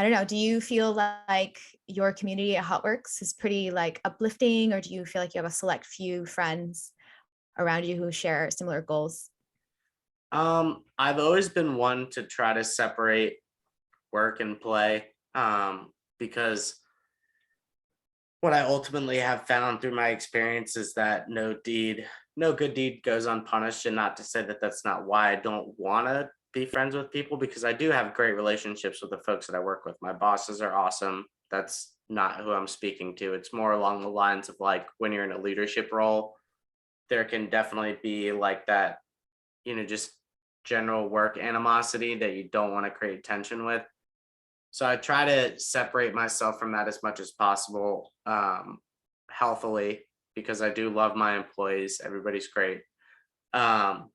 don't know. Do you feel like your community at Hotworks is pretty like uplifting, or do you feel like you have a select few friends around you who share similar goals? I've always been one to try to separate work and play, because what I ultimately have found through my experience is that no good deed goes unpunished. And not to say that that's not why I don't want to be friends with people, because I do have great relationships with the folks that I work with. My bosses are awesome. That's not who I'm speaking to. It's more along the lines of like when you're in a leadership role, there can definitely be like that, just general work animosity that you don't want to create tension with. So I try to separate myself from that as much as possible, healthily, because I do love my employees. Everybody's great. Um,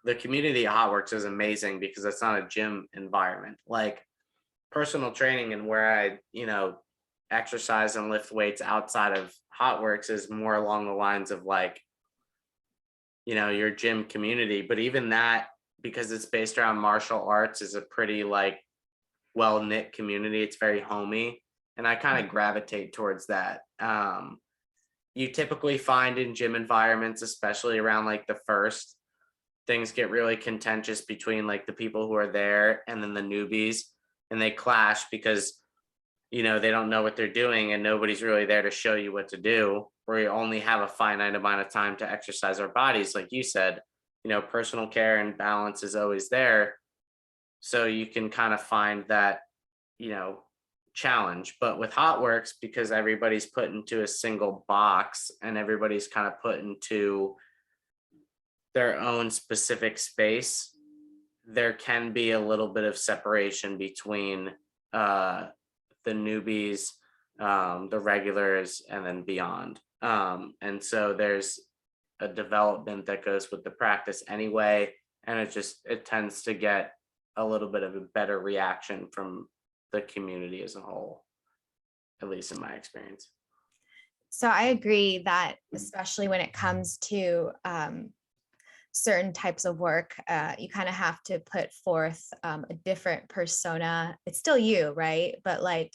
the community at Hotworks is amazing because it's not a gym environment. Like personal training and where I, exercise and lift weights outside of Hotworks is more along the lines of like, your gym community. But even that, because it's based around martial arts, is a pretty like well knit community. It's very homey, and I kind of gravitate towards that. You typically find in gym environments, especially around like the first, things get really contentious between like the people who are there and then the newbies, and they clash because they don't know what they're doing and nobody's really there to show you what to do. We only have a finite amount of time to exercise our bodies, like you said. Personal care and balance is always there, so you can kind of find that you know challenge. But with Hotworks, because everybody's put into a single box and everybody's kind of put into their own specific space, there can be a little bit of separation between the newbies, the regulars, and then beyond. And so there's a development that goes with the practice anyway, and it tends to get a little bit of a better reaction from the community as a whole, at least in my experience. So I agree that especially when it comes to certain types of work, you kind of have to put forth a different persona. It's still you, right? But like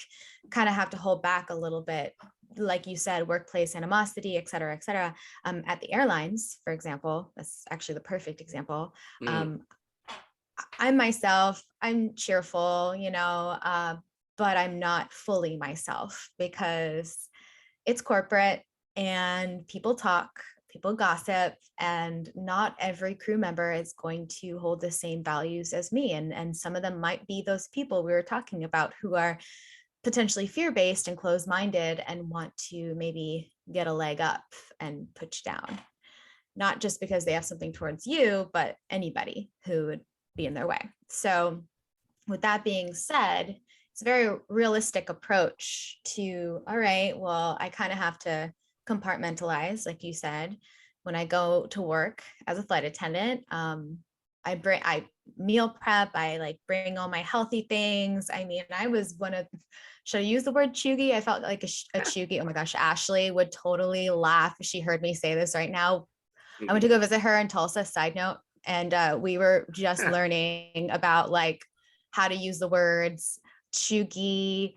kind of have to hold back a little bit. Like you said, workplace animosity, et cetera, et cetera. At the airlines, for example, that's actually the perfect example. I'm myself, I'm cheerful, but I'm not fully myself because it's corporate and people talk, people gossip, and not every crew member is going to hold the same values as me. And some of them might be those people we were talking about who are potentially fear-based and closed-minded and want to maybe get a leg up and put you down. Not just because they have something towards you, but anybody who would be in their way. So with that being said, it's a very realistic approach to, all right, well, I kind of have to compartmentalize, like you said. When I go to work as a flight attendant, I meal prep, I like bring all my healthy things. I mean, I was should I use the word chuggy? I felt like a chuggy. Oh my gosh, Ashley would totally laugh if she heard me say this right now. I went to go visit her in Tulsa, side note, and we were just learning about like how to use the words chuggy,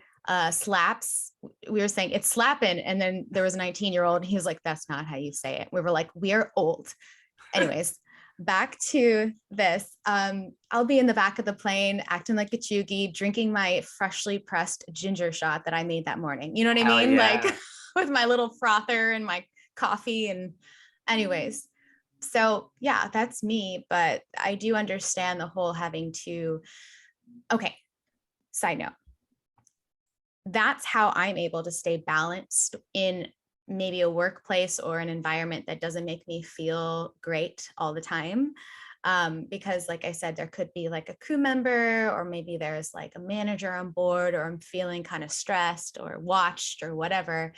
slaps. We were saying it's slapping, and then there was a 19-year-old and he was like, that's not how you say it. We were like, we are old. Anyways, back to this. I'll be in the back of the plane acting like a chuggy, drinking my freshly pressed ginger shot that I made that morning. You know what I Hell mean? yeah. Like with my little frother and my coffee. And anyways, so yeah, that's me. But I do understand the whole having to, okay, side note. That's how I'm able to stay balanced in maybe a workplace or an environment that doesn't make me feel great all the time. Because like I said, there could be like a crew member, or maybe there's like a manager on board, or I'm feeling kind of stressed or watched or whatever.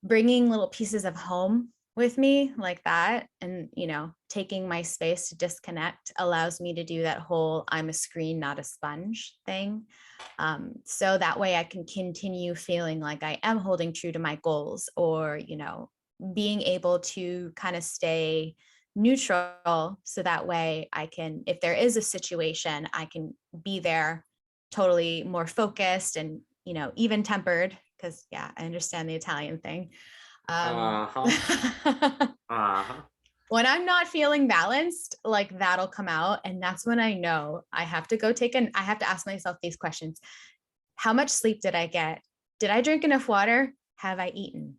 Bringing little pieces of home with me like that, and taking my space to disconnect allows me to do that whole I'm a screen, not a sponge thing. So that way I can continue feeling like I am holding true to my goals, or being able to kind of stay neutral, so that way I can, if there is a situation, I can be there totally more focused and even tempered, because yeah, I understand the Italian thing. Uh-huh. When I'm not feeling balanced, like that'll come out. And that's when I know I have to go I have to ask myself these questions. How much sleep did I get? Did I drink enough water? Have I eaten?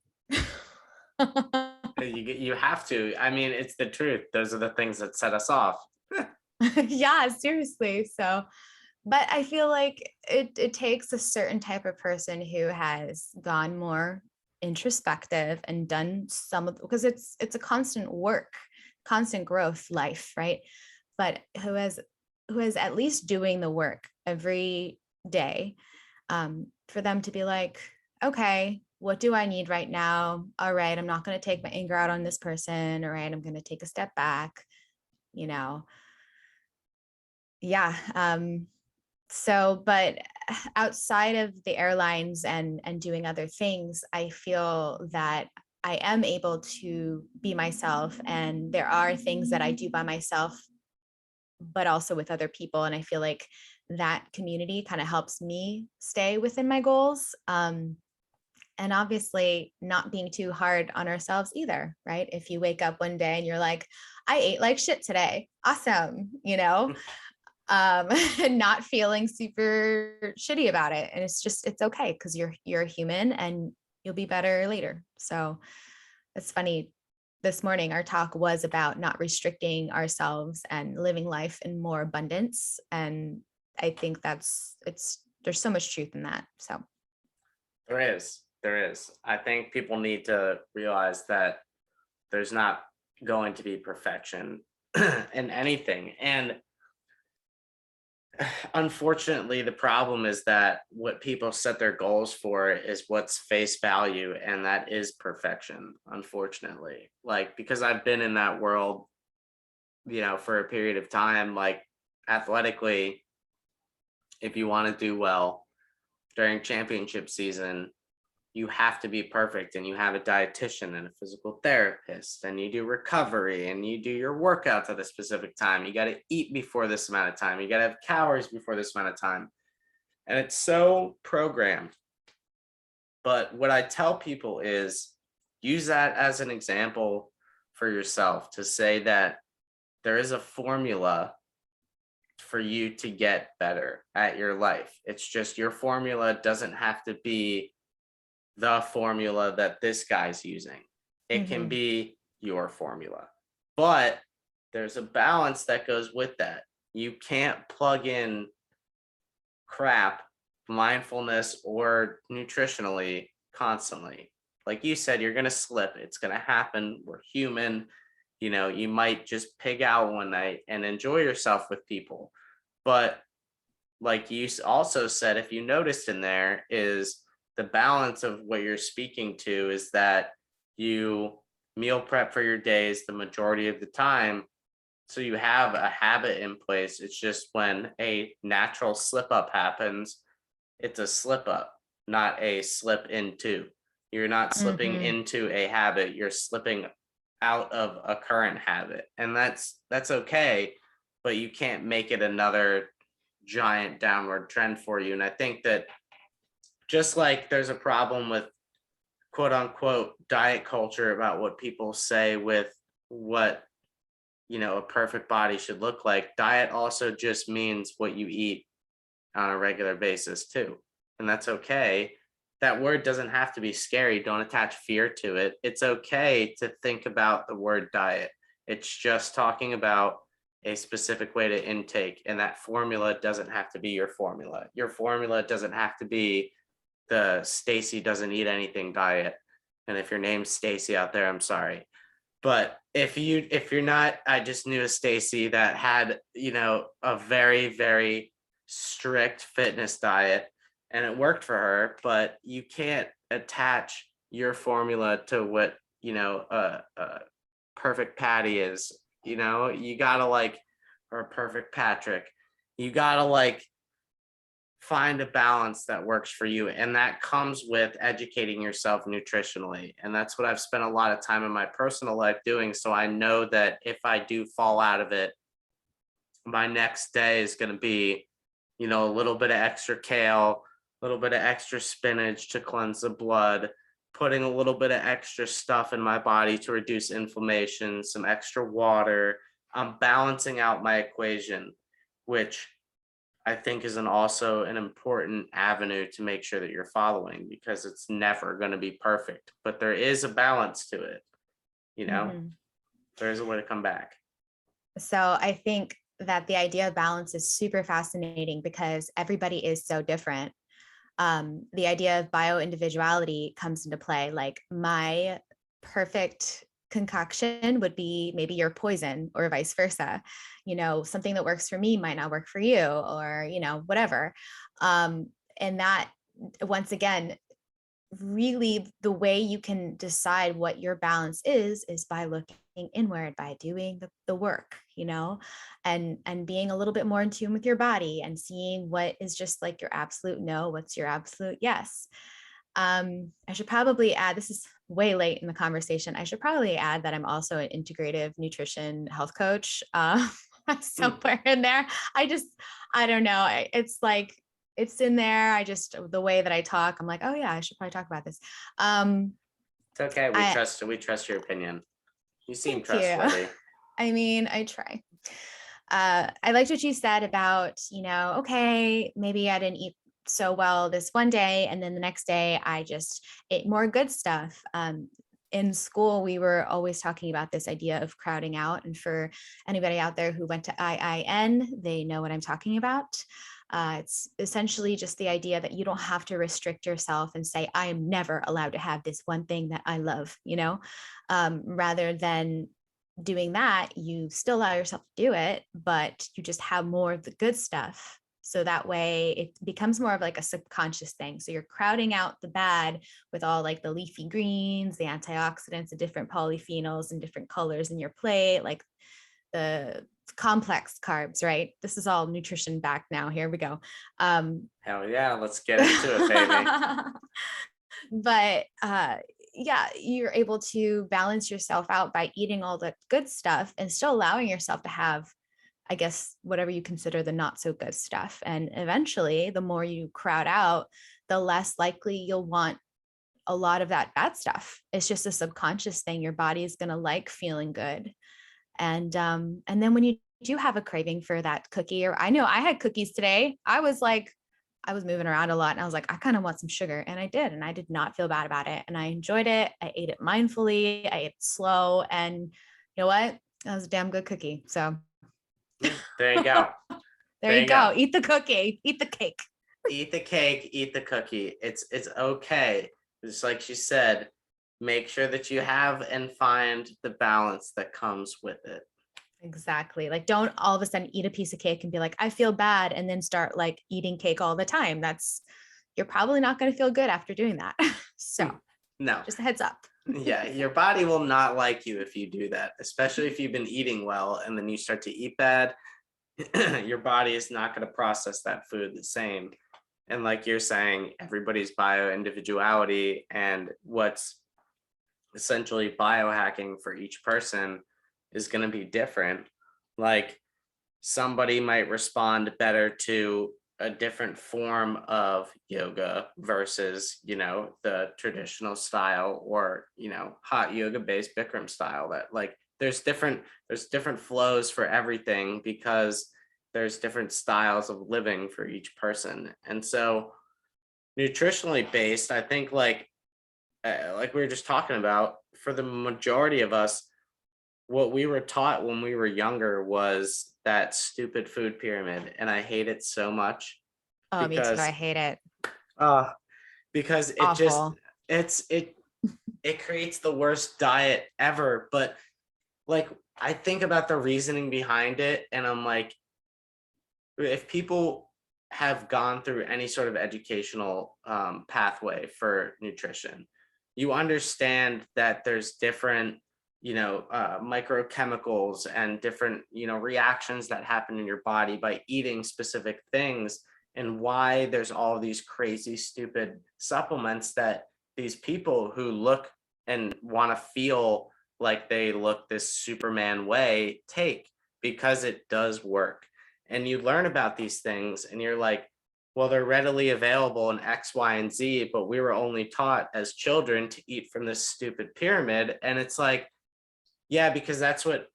You have to. I mean, it's the truth. Those are the things that set us off. Yeah, seriously. So, but I feel like it takes a certain type of person who has gone more introspective and done some of, because it's a constant growth life, right? But who is at least doing the work every day, for them to be like, okay, what do I need right now? All right, I'm not going to take my anger out on this person. All right, I'm going to take a step back, you know. Yeah. So, but outside of the airlines and doing other things, I feel that I am able to be myself, and there are things that I do by myself, but also with other people. And I feel like that community kind of helps me stay within my goals. And obviously not being too hard on ourselves either, right? If you wake up one day and you're like, I ate like shit today, awesome, and not feeling super shitty about it. And it's okay, because you're a human and you'll be better later. So it's funny. This morning, our talk was about not restricting ourselves and living life in more abundance. And I think there's so much truth in that. So There is. I think people need to realize that there's not going to be perfection in anything. And unfortunately, the problem is that what people set their goals for is what's face value, and that is perfection, unfortunately. Like, because I've been in that world, for a period of time, like athletically, if you want to do well during championship season, you have to be perfect, and you have a dietitian and a physical therapist, and you do recovery, and you do your workouts at a specific time. You got to eat before this amount of time. You got to have calories before this amount of time. And it's so programmed. But what I tell people is use that as an example for yourself, to say that there is a formula for you to get better at your life. It's just your formula doesn't have to be the formula that this guy's using. It can be your formula, but there's a balance that goes with that. You can't plug in crap, mindfulness or nutritionally, constantly. Like you said, you're going to slip. It's going to happen. We're human. You might just pig out one night and enjoy yourself with people. But like you also said, if you noticed in there, is the balance of what you're speaking to is that you meal prep for your days the majority of the time. So you have a habit in place. It's just when a natural slip up happens, it's a slip up, not a slip into. You're not slipping into a habit, you're slipping out of a current habit. And that's okay, but you can't make it another giant downward trend for you. And I think that just like there's a problem with quote unquote diet culture about what people say with what a perfect body should look like. Diet also just means what you eat on a regular basis too. And that's okay. That word doesn't have to be scary. Don't attach fear to it. It's okay to think about the word diet. It's just talking about a specific way to intake. And that formula doesn't have to be your formula. Your formula doesn't have to be the Stacy doesn't eat anything diet. And if your name's Stacy out there, I'm sorry. But if you're not, I just knew a Stacy that had, a very, very strict fitness diet and it worked for her, but you can't attach your formula to what, a perfect Patty is, you gotta or a perfect Patrick, you gotta find a balance that works for you. And that comes with educating yourself nutritionally. And that's what I've spent a lot of time in my personal life doing. So I know that if I do fall out of it, my next day is going to be, a little bit of extra kale, a little bit of extra spinach to cleanse the blood, putting a little bit of extra stuff in my body to reduce inflammation, some extra water. I'm balancing out my equation, which I think is also an important avenue to make sure that you're following, because it's never going to be perfect, but there is a balance to it. Mhm. There's a way to come back. So I think that the idea of balance is super fascinating because everybody is so different. The idea of bio individuality comes into play. Like my perfect concoction would be maybe your poison or vice versa. Something that works for me might not work for you, or, whatever. And that, once again, really the way you can decide what your balance is by looking inward, by doing the work, and being a little bit more in tune with your body and seeing what is just like your absolute no, what's your absolute yes. I should probably add, this is way late in the conversation, I should probably add that I'm also an integrative nutrition health coach, somewhere in there. I don't know. It's like, it's in there. The way that I talk, I'm like, oh yeah, I should probably talk about this. It's okay. I We trust your opinion. You seem Thank you. trustworthy. I mean, I try. I liked what you said about, okay, maybe I didn't eat so well this one day, and then the next day I just ate more good stuff. In school, we were always talking about this idea of crowding out. And for anybody out there who went to IIN, they know what I'm talking about. It's essentially just the idea that you don't have to restrict yourself and say, I am never allowed to have this one thing that I love, rather than doing that, you still allow yourself to do it, but you just have more of the good stuff. So that way it becomes more of like a subconscious thing. So you're crowding out the bad with all like the leafy greens, the antioxidants, the different polyphenols and different colors in your plate, like the complex carbs, right? This is all nutrition back now. Here we go. Hell yeah, let's get into it, baby. But yeah, you're able to balance yourself out by eating all the good stuff and still allowing yourself to have, I guess, whatever you consider the not so good stuff. And eventually, the more you crowd out, the less likely you'll want a lot of that bad stuff. It's just a subconscious thing. Your body is going to like feeling good. And then when you do have a craving for that cookie, or I know I had cookies today, I was moving around a lot and I was like, I kind of want some sugar. And I did. And I did not feel bad about it. And I enjoyed it. I ate it mindfully. I ate it slow. And you know what? That was a damn good cookie. So there you go. there you go. Eat the cookie. Eat the cake. Eat the cake. Eat the cookie. It's okay. Just like she said, make sure that you have and find the balance that comes with it. Exactly. Like, don't all of a sudden eat a piece of cake and be like, I feel bad, and then start like eating cake all the time. You're probably not going to feel good after doing that. So no, just a heads up. Yeah, your body will not like you if you do that, especially if you've been eating well and then you start to eat bad. Your body is not going to process that food the same. And like you're saying, everybody's bio individuality and what's essentially biohacking for each person is going to be different. Like somebody might respond better to a different form of yoga versus, the traditional style or, hot yoga based Bikram style that like there's different flows for everything, because there's different styles of living for each person. And so nutritionally based, I think like we were just talking about, for the majority of us, what we were taught when we were younger was that stupid food pyramid, and I hate it so much Oh, me too. I because hate it. uh because it just Awful. it's it creates the worst diet ever. But like, I think about the reasoning behind it, and I'm like, if people have gone through any sort of educational pathway for nutrition, you understand that there's different, microchemicals and different, reactions that happen in your body by eating specific things, and why there's all these crazy, stupid supplements that these people who look and want to feel like they look this Superman way take, because it does work. And you learn about these things and you're like, well, they're readily available in X, Y, and Z, but we were only taught as children to eat from this stupid pyramid. And it's like, yeah, because that's what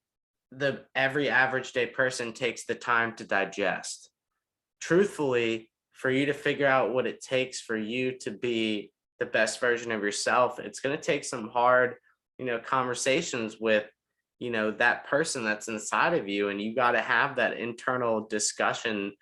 the every average day person takes the time to digest. Truthfully, for you to figure out what it takes for you to be the best version of yourself, it's going to take some hard, conversations with, that person that's inside of you. And you got to have that internal discussion.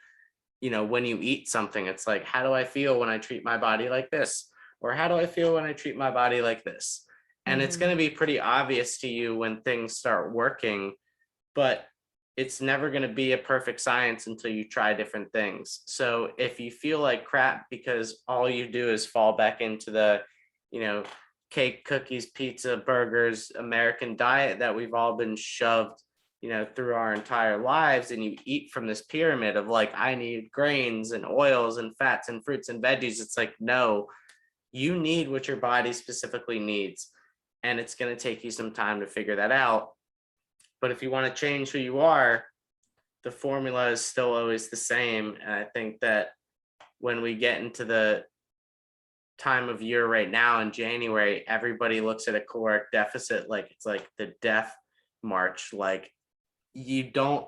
When you eat something, it's like, how do I feel when I treat my body like this? Or how do I feel when I treat my body like this? And it's going Mhm. to be pretty obvious to you when things start working, but it's never going to be a perfect science until you try different things. So if you feel like crap because all you do is fall back into the, you know, cake, cookies, pizza, burgers, American diet that we've all been shoved, through our entire lives, and you eat from this pyramid of like, I need grains and oils and fats and fruits and veggies, it's like, no, you need what your body specifically needs. And it's going to take you some time to figure that out. But if you want to change who you are, the formula is still always the same. And I think that when we get into the time of year right now in January, everybody looks at a caloric deficit like it's like the death march. Like, you don't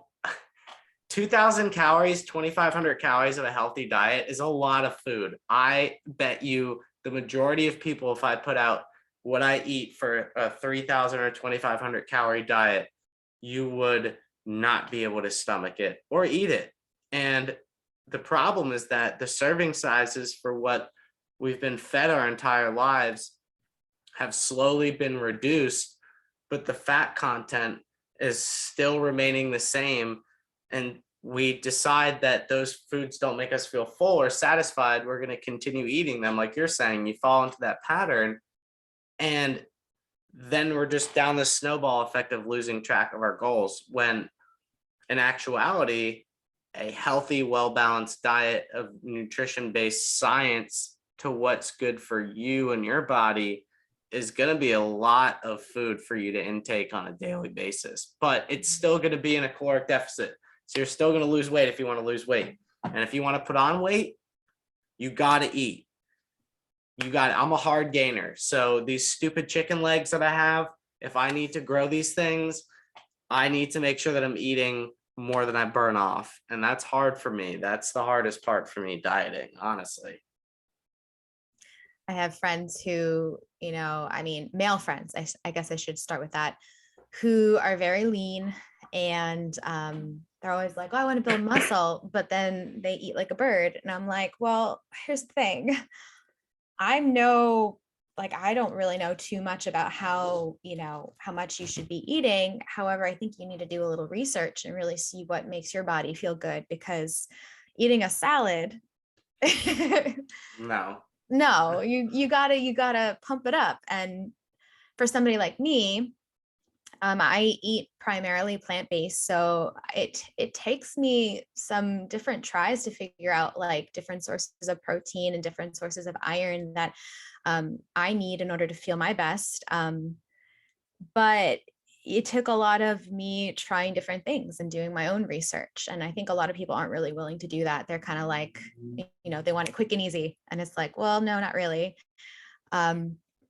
2,000 calories, 2,500 calories of a healthy diet is a lot of food. I bet you the majority of people, if I put out what I eat for a 3,000 or 2,500 calorie diet, you would not be able to stomach it or eat it. And the problem is that the serving sizes for what we've been fed our entire lives have slowly been reduced, but the fat content is still remaining the same. And we decide that those foods don't make us feel full or satisfied, we're going to continue eating them. Like you're saying, you fall into that pattern. And then we're just down the snowball effect of losing track of our goals, when in actuality, a healthy, well-balanced diet of nutrition-based science to what's good for you and your body is going to be a lot of food for you to intake on a daily basis, but it's still going to be in a caloric deficit. So you're still going to lose weight if you want to lose weight. And if you want to put on weight, you got to eat. I'm a hard gainer. So these stupid chicken legs that I have, if I need to grow these things, I need to make sure that I'm eating more than I burn off. And that's hard for me. That's the hardest part for me dieting, honestly. I have friends who, male friends, I guess I should start with that, who are very lean and they're always like, oh, I want to build muscle, but then they eat like a bird. And I'm like, well, here's the thing. I don't really know too much about how much you should be eating. However, I think you need to do a little research and really see what makes your body feel good, because eating a salad, No. no, you gotta pump it up. And for somebody like me, I eat primarily plant-based, so it takes me some different tries to figure out like different sources of protein and different sources of iron that I need in order to feel my best. But it took a lot of me trying different things and doing my own research. And I think a lot of people aren't really willing to do that. They're kind of like, they want it quick and easy. And it's like, well, no, not really.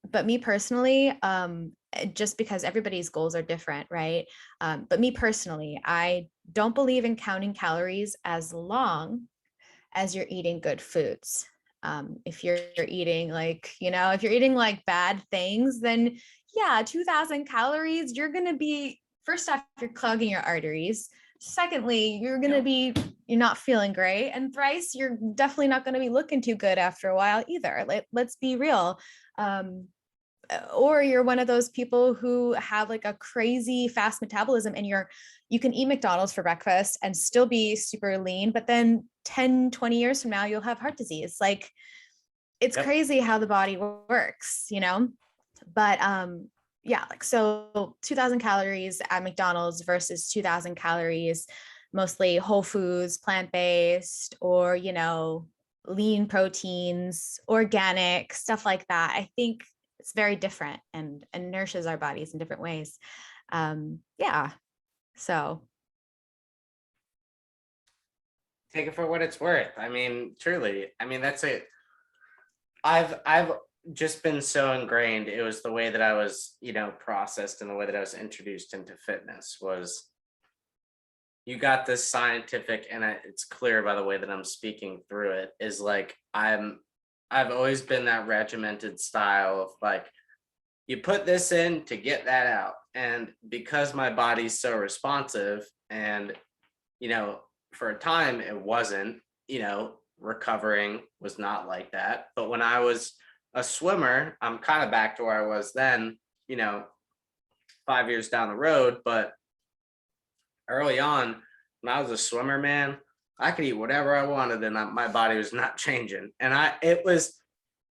but me personally, just because everybody's goals are different, right? But me personally, I don't believe in counting calories as long as you're eating good foods. If you're eating like, if you're eating like bad things, then yeah, 2000 calories, you're going to be, first off, you're clogging your arteries. Secondly, you're going to be, you're not feeling great. And thrice, you're definitely not going to be looking too good after a while either. Let's be real. Or you're one of those people who have like a crazy fast metabolism and you can eat McDonald's for breakfast and still be super lean, but then 10, 20 years from now, you'll have heart disease. Like it's crazy how the body works, but yeah, like so 2000 calories at McDonald's versus 2000 calories, mostly whole foods, plant-based, or, lean proteins, organic, stuff like that. I think it's very different and nourishes our bodies in different ways. Yeah. So take it for what it's worth. I mean, truly. I mean, that's it. I've just been so ingrained. It was the way that I was, processed, and the way that I was introduced into fitness was, you got this scientific, and it's clear by the way that I'm speaking through it, is like I've always been that regimented style of like, you put this in to get that out. And because my body's so responsive, and, for a time it wasn't, recovering was not like that. But when I was a swimmer, I'm kind of back to where I was then, 5 years down the road. But early on, when I was a swimmer, man, I could eat whatever I wanted, and my body was not changing. And it was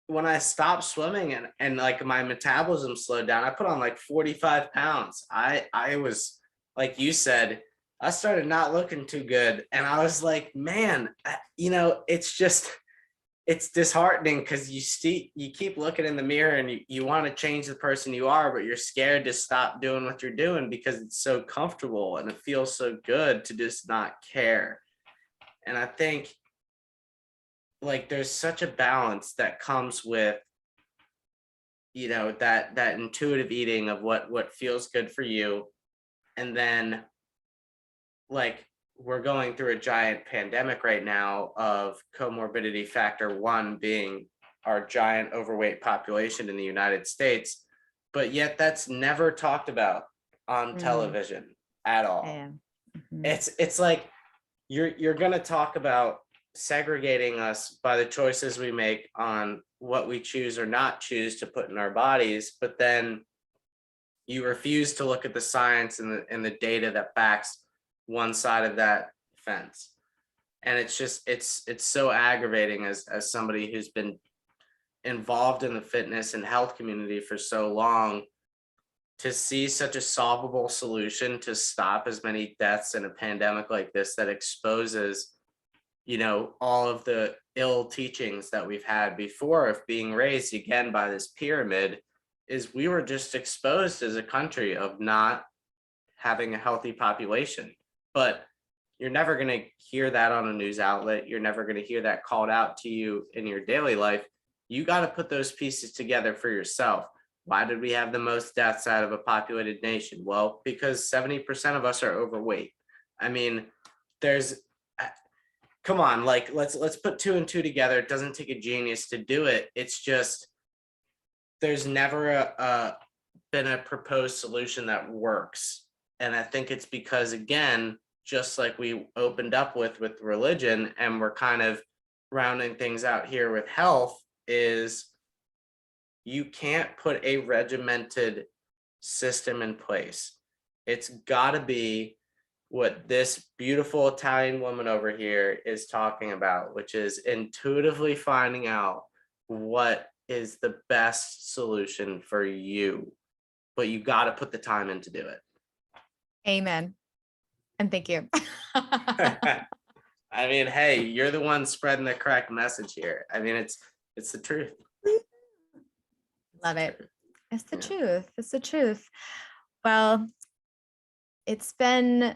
when I stopped swimming and like my metabolism slowed down, I put on like 45 pounds. I was, like you said, I started not looking too good. And I was like, man, it's disheartening, because you keep looking in the mirror and you want to change the person you are, but you're scared to stop doing what you're doing because it's so comfortable and it feels so good to just not care. And I think like there's such a balance that comes with, that intuitive eating of what feels good for you. And then like we're going through a giant pandemic right now of comorbidity factor 1 being our giant overweight population in the United States, but yet that's never talked about on television at all. Mm-hmm. It's like you're going to talk about segregating us by the choices we make on what we choose or not choose to put in our bodies, but then you refuse to look at the science and the data that backs one side of that fence. And it's just it's so aggravating as somebody who's been involved in the fitness and health community for so long, to see such a solvable solution to stop as many deaths in a pandemic like this that exposes all of the ill teachings that we've had before of being raised again by this pyramid. Is we were just exposed as a country of not having a healthy population. But you're never going to hear that on a news outlet. You're never going to hear that called out to you in your daily life. You got to put those pieces together for yourself. Why did we have the most deaths out of a populated nation? Well, because 70% of us are overweight. I mean, come on, like let's put 2 and 2 together. It doesn't take a genius to do it. It's just there's never been a proposed solution that works. And I think it's because, again, just like we opened up with religion, and we're kind of rounding things out here with health, is you can't put a regimented system in place. It's got to be what this beautiful Italian woman over here is talking about, which is intuitively finding out what is the best solution for you. But you got to put the time in to do it. Amen. And thank you. I mean, hey, you're the one spreading the correct message here. I mean, it's the truth. Love it. It's the truth. It's the truth. Well, it's been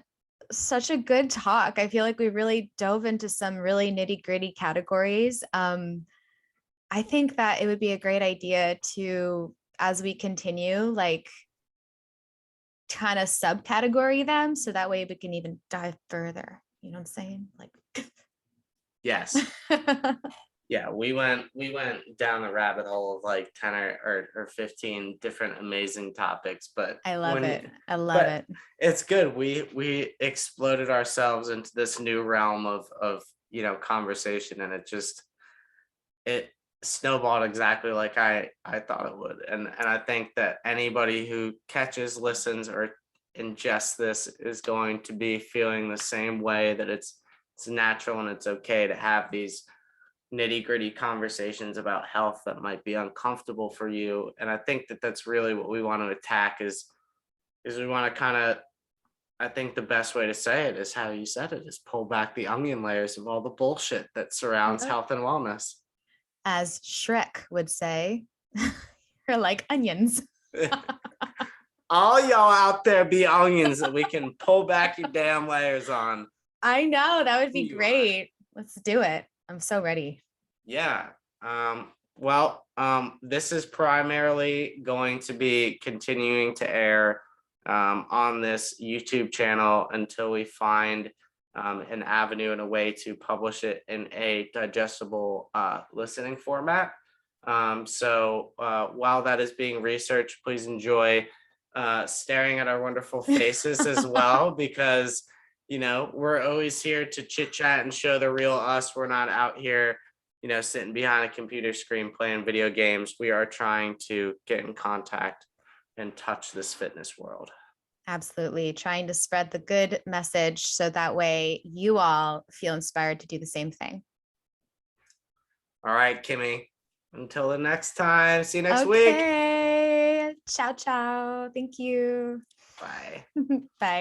such a good talk. I feel like we really dove into some really nitty-gritty categories. I think that it would be a great idea to as we continue, like kind of subcategory them so that way we can even dive further. You know what I'm saying? Like, Yes. Yeah, we went down the rabbit hole of like 10 or 15 different amazing topics, but I love when it. I love but it. it's good. We exploded ourselves into this new realm of conversation, and it snowballed exactly like I thought it would. And I think that anybody who catches, listens, or ingests this is going to be feeling the same way, that it's natural and it's okay to have these nitty-gritty conversations about health that might be uncomfortable for you. And I think that that's really what we want to attack is we want to kind of, I think the best way to say it is how you said it, is pull back the onion layers of all the bullshit that surrounds Yep. health and wellness. As Shrek would say, you're like onions. All y'all out there be onions that we can pull back your damn layers on. I know, that would Who be you are. great. Let's do it. I'm so ready. Yeah. This is primarily going to be continuing to air on this YouTube channel until we find an avenue and a way to publish it in a digestible listening format. So while that is being researched, please enjoy staring at our wonderful faces as well, because we're always here to chit chat and show the real us. We're not out here sitting behind a computer screen playing video games. We are trying to get in contact and touch this fitness world. Absolutely. Trying to spread the good message so that way you all feel inspired to do the same thing. All right, Kimmy. Until the next time. See you next week. Okay. Ciao, ciao. Thank you. Bye. Bye.